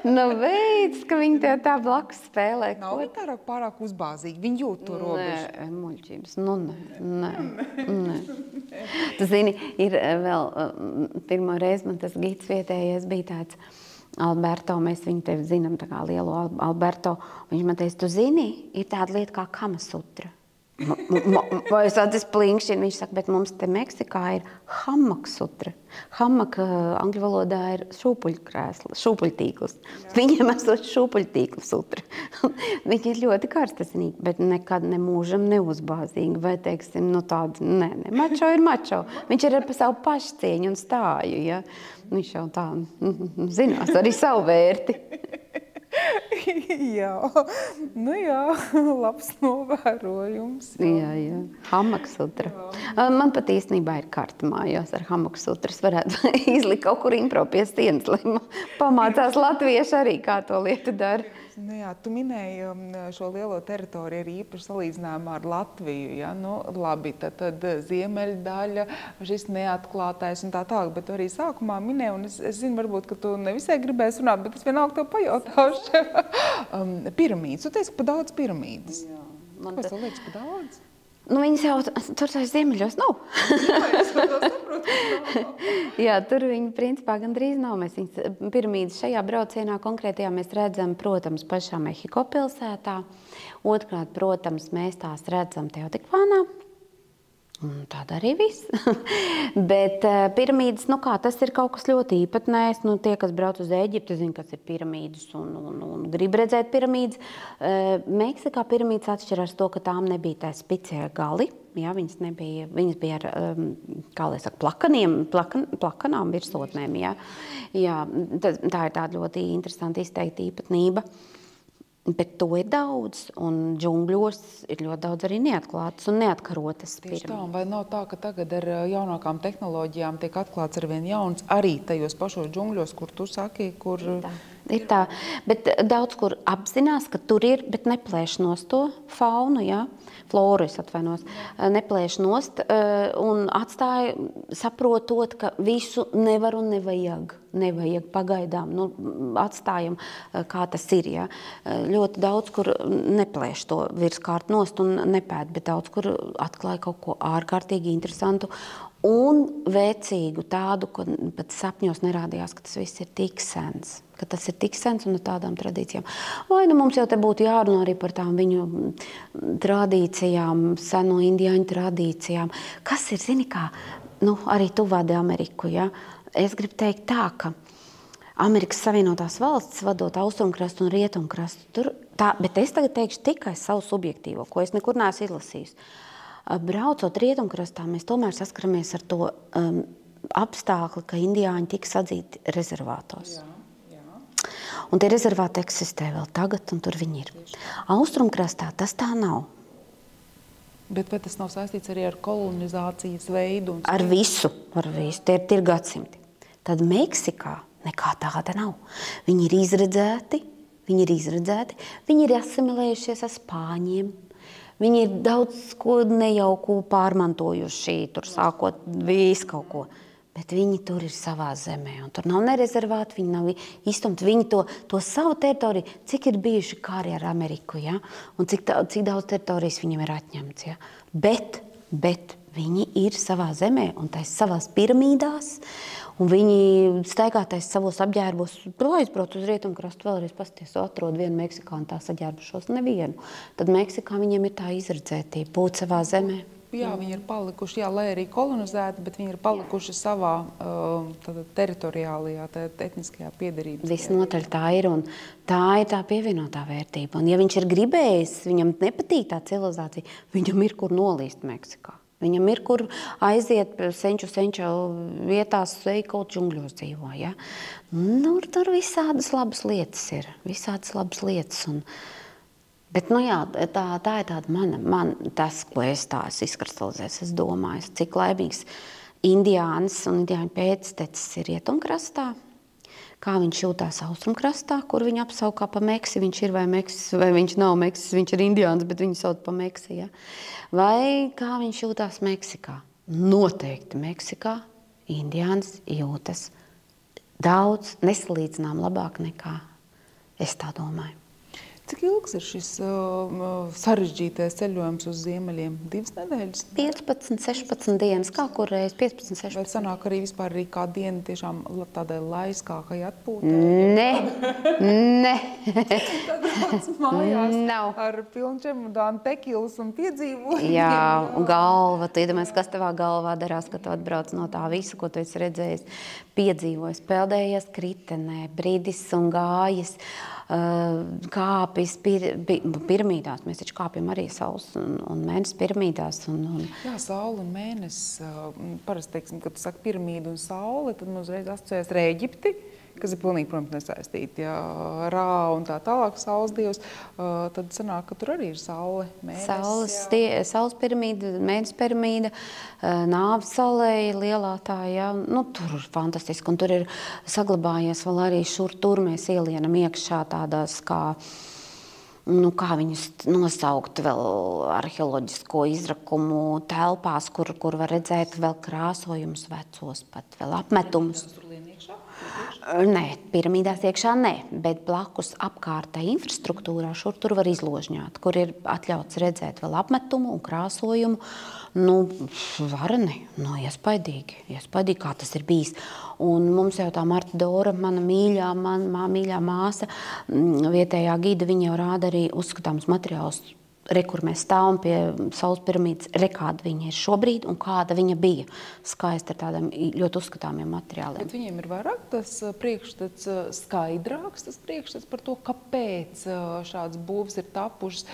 Nu, veids, ka viņi tev tā blakus spēlē. Nav viņi pārāk uzbāzīgi, viņi jūt to robežu. Nē, muļķības, nu nē. Tu zini, ir vēl pirmo reizi man tas gids vietējais bija tāds Alberto, mēs viņu tevi zinām, tā kā lielo Alberto. Viņš man teica, tu zini, ir tāda lieta kā Kamasutra. Vai es atzīstu plinkšķinu, viņš saka, bet mums te Meksikā ir hamaksutra. Hamak angļu valodā ir šūpuļtīkls. Viņiem esot šūpuļtīklu sutra. Viņi ir ļoti karstasinīgi, bet nekad nemūžam neuzbāzīgi. Vai, teiksim, nu tādi, nē, mačo ir mačo. Viņš ir pa savu pašcieņu un stāju, ja. Viņš jau tā zinās arī savu vērti. Jā, nu jā, labs novērojums. Jā. Hamaksutra. Man pat īstenībā ir karta mājās ar hamaksutras. Varētu izlikt kaut kur impro pie sienas, lai pamācās latvieši arī, kā to lietu dara. Nu jā, tu minēji šo lielo teritoriju arī īpaši salīdzinājumā ar Latviju. Ja? Nu, labi, tad ziemeļdaļa, šis neatklātais un tā tālāk, bet tu arī sākumā minēji, un es zinu, varbūt, ka tu nevisai gribēsi runāt, bet es vienalga tev pajautāšu. Piramīdas. Tu teici, ka pa daudz piramīdas. Jā. Kāpēc tev liekas pa daudz? Nu, viņas jau tur tais ziemeļos nav. Jā, tur viņi principā gandrīz nav. Mēs viņas piramīdas šajā braucienā konkrētajā mēs redzam, protams, pašā Mehiko pilsētā. Otrkārt, protams, mēs tās redzam Teotikvānā. Tāda arī viss. Bet piramīdas, nu kā, tas ir kaut kas ļoti īpatnējs. Nu, tie, kas brauc uz Ēģipti, zina, kas ir piramīdas un grib redzēt piramīdas. Meksikā piramīdas atšķirās to, ka tām nebija tā spicie gali. Jā, viņas bija ar, kā lai saka, plakanām virsotnēm. Jā, tā ir tāda ļoti interesanta izteikta īpatnība. Bet to ir daudz, un džungļos ir ļoti daudz arī neatklātas un neatkarotas piramīdas. Tieši tā, vai nav tā, ka tagad ar jaunākām tehnoloģijām tiek atklāts arvien jauns arī tajos pašos džungļos, kur tu saki, kur Ir tā, bet daudz kur apzinās, ka tur ir, bet neplēš nost to faunu, ja? Floru, es atvainos, neplēš nost un atstāja saprotot, ka visu nevar un nevajag pagaidām, nu, atstājam, kā tas ir, ja? Ļoti daudz kur neplēš to virskārt nost un nepēt, bet daudz kur atklāja kaut ko ārkārtīgi interesantu un vecīgu tādu, ka pat sapņos nerādījās, ka tas viss ir tik sens. Ka tas ir tik sens un ar tādām tradīcijām. Vai nu mums jau te būtu jārunā arī par tām viņu tradīcijām, seno indiāņu tradīcijām. Kas ir, zini kā, nu, arī tu vadi Ameriku, ja? Es gribu teikt tā, ka Amerikas Savienotās valstis vadot austrumkrastu un rietumkrastu, tur tā, bet es tagad teikšu tikai savu subjektīvo, ko es nekur neesmu izlasījis. Braucot rietumkrastā, mēs tomēr saskaramies ar to apstākli, ka indiāņi tika sadzīti rezervātos. Un tie rezervāti eksistē vēl tagad, un tur viņi ir. Austrumkrastā tas tā nav. Bet vai tas nav saistīts arī ar kolonizācijas veidu? Ar visu. Tie ir gadsimti. Tad Meksikā nekā tāda nav. Viņi ir izredzēti, viņi ir asimilējušies ar spāņiem. Viņi ir daudz ko nejauku pārmantojuši, tur sākot visu kaut ko. Bet viņi tur ir savā zemē, un tur nav nerezervāti, viņi nav izstumti, viņi to savu teritoriju, cik ir bijuši kāri ar Ameriku, ja? Un cik daudz teritorijas viņam ir atņemts, ja? Bet viņi ir savā zemē, un tais savās piramīdās, un viņi staigātais savos apģērbos, aizbrauc uz rietumkrastu, vēlreiz pasties, atrod vienu meksikānu tā saģērbušos, nevienu. Tad Meksikā viņiem ir tā izredzētība būt savā zemē. Jā, viņi ir palikuši, jā, lai arī kolonizēti, bet viņi ir palikuši savā teritoriālajā, etniskajā piederības. Visnotaļ tā ir, un tā ir tā pievienotā vērtība. Un ja viņš ir gribējis, viņam nepatīk tā civilizācija, viņam ir kur nolīst Meksikā. Viņam ir kur aiziet senču vietās, kaut džungļos dzīvo, ja? Nu, tur visādas labas lietas ir, Bet, nu jā, tā ir tāda man tas, ko es tās izkristalizēs, es domāju, cik laimīgs indiānis un indiāņu pēctecis ir rietumkrastā, kā viņš jūtās austrumkrastā, kur viņu apsaukā pa Meksi, viņš ir vai Meksis, vai viņš nav Meksis, viņš ir indiāns, bet viņu sauc pa Meksi, ja? Vai kā viņš jūtās Meksikā? Noteikti Meksikā indiāns jūtas daudz nesalīdzinām labāk nekā es tā domāju. Cik ilgs ir šis sarežģītais ceļojums uz ziemeļiem? 2 nedēļas? 15, 16 dienas, kā kur reiz, 15, 16. Vai sanāk arī vispār arī kā diena tiešām tādai laiskākai atpūtē? Ne. Tad pats mājās Nav. ar pilnu čemodānu tekilas un piedzīvojumu. Jā, un galva, tu iedomājies, kas tavā galvā darās, kad tu atbrauc no tā visu, ko tu esi redzējis, piedzīvojis, peldējies kritenē, bridis un gājis, kāpis piramīdās. Mēs taču kāpjam arī saules un mēnesis piramīdās. Jā, saule un mēnesis. Parasti, teiksim, kad tu saki piramīdu un saule, tad man uzreiz asociējas ar Ēģipti, kas ir pilnīgi, protams, nesaistīti. Jā, Rā un tā tālāk saules dievs. Tad sanāk, ka tur arī ir saule, mēnesis. Saules piramīda, mēnesis piramīda, Nāves salēja lielā tā, jā. Nu, tur ir fantastiski. Un tur ir saglabājies vēl arī šur tur mēs ielienam iekšā tādās kā, nu, kā viņus nosaukt vēl arheoloģisko izrakumu telpās, kur var redzēt vēl krāsojumus vecos, pat vēl apmetumus. Nē, piramīdās iekšā nē, bet blakus apkārtē infrastruktūrā šur tur var izložņāt, kur ir atļauts redzēt vēl apmetumu un krāsojumu. Nu, vareni, nu, iespaidīgi, kā tas ir bijis. Un mums jau tā Marta Dora, mana mīļā māsa, vietējā gida, viņa jau rāda arī uzskatāms materiālus. Kur mēs stāvam pie saules piramīdas, kāda viņa ir šobrīd un kāda viņa bija. Skaisti ar tādiem ļoti uzskatāmiem materiāliem. Bet viņiem ir vairāk tas priekšstats skaidrāks, tas priekšstats par to, kāpēc šāds būvs ir tapušas.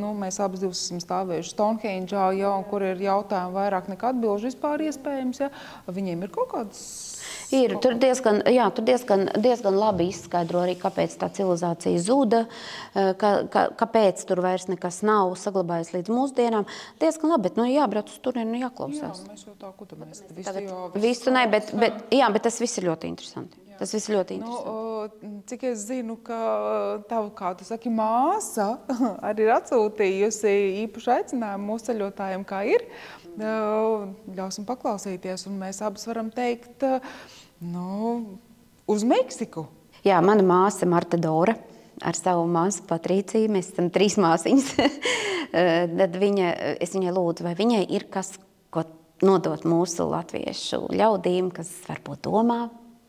Nu, mēs abas divas esam stāvējuši Stonehengā, ja, un kur ir jautājumi vairāk nekā atbilžu vispār iespējams. Ja. Viņiem ir kaut kāds... Ir, tur diezgan labi izskaidro arī, kāpēc tā civilizācija zuda, kāpēc tur vairs nekas nav saglabājies līdz mūsdienām. Diezgan labi, bet, nu, jābrauc uz turieni, nu, jāklausās. Jā, mēs jau tā kutamies. Visu ne, bet tas viss ir ļoti interesanti. tas viss ļoti interesanti. Cik es zinu, ka tavu, kā tu saki, māsa arī ir atsūtījusi īpašu aicinājumu mūsu ceļotājiem, kā ir. Ļausim paklausīties, un mēs abas varam teikt, uz Meksiku. Jā, mana māsa Marta Dora ar savu māsu Patrīciju. Mēs esam 3 māsiņas. Tad es viņai lūdzu, vai viņai ir kas, ko nodot mūsu latviešu ļaudīm, kas varbūt domā,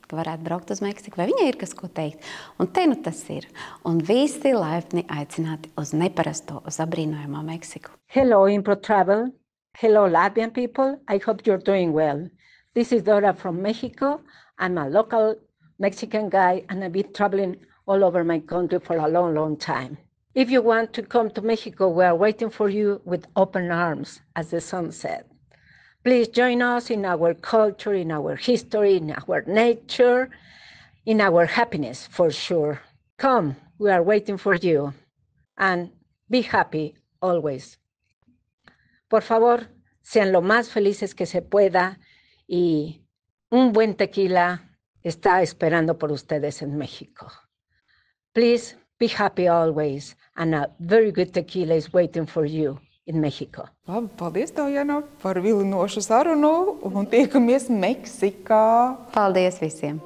ka varētu braukt uz Meksiku, vai viņai ir kas, ko teikt. Un te nu tas ir. Un visi laipni aicināti uz neparasto, uz abrīnojamo Meksiku. Hello, Impro Travel. Hello, Latvian people. I hope you're doing well. This is Dora from Mexico. I'm a local Mexican guy, and I've been traveling all over my country for a long, long time. If you want to come to Mexico, we are waiting for you with open arms, as the song said. Please join us in our culture, in our history, in our nature, in our happiness, for sure. Come, we are waiting for you. And be happy always. Por favor, sean lo más felices que se pueda y un buen tequila está esperando por ustedes en México. Please be happy always, and a very good tequila is waiting for you in Mexico. Labi, paldies tev, Jana, par vilinošu sarunu un tiekamies Meksikā. Paldies visiem!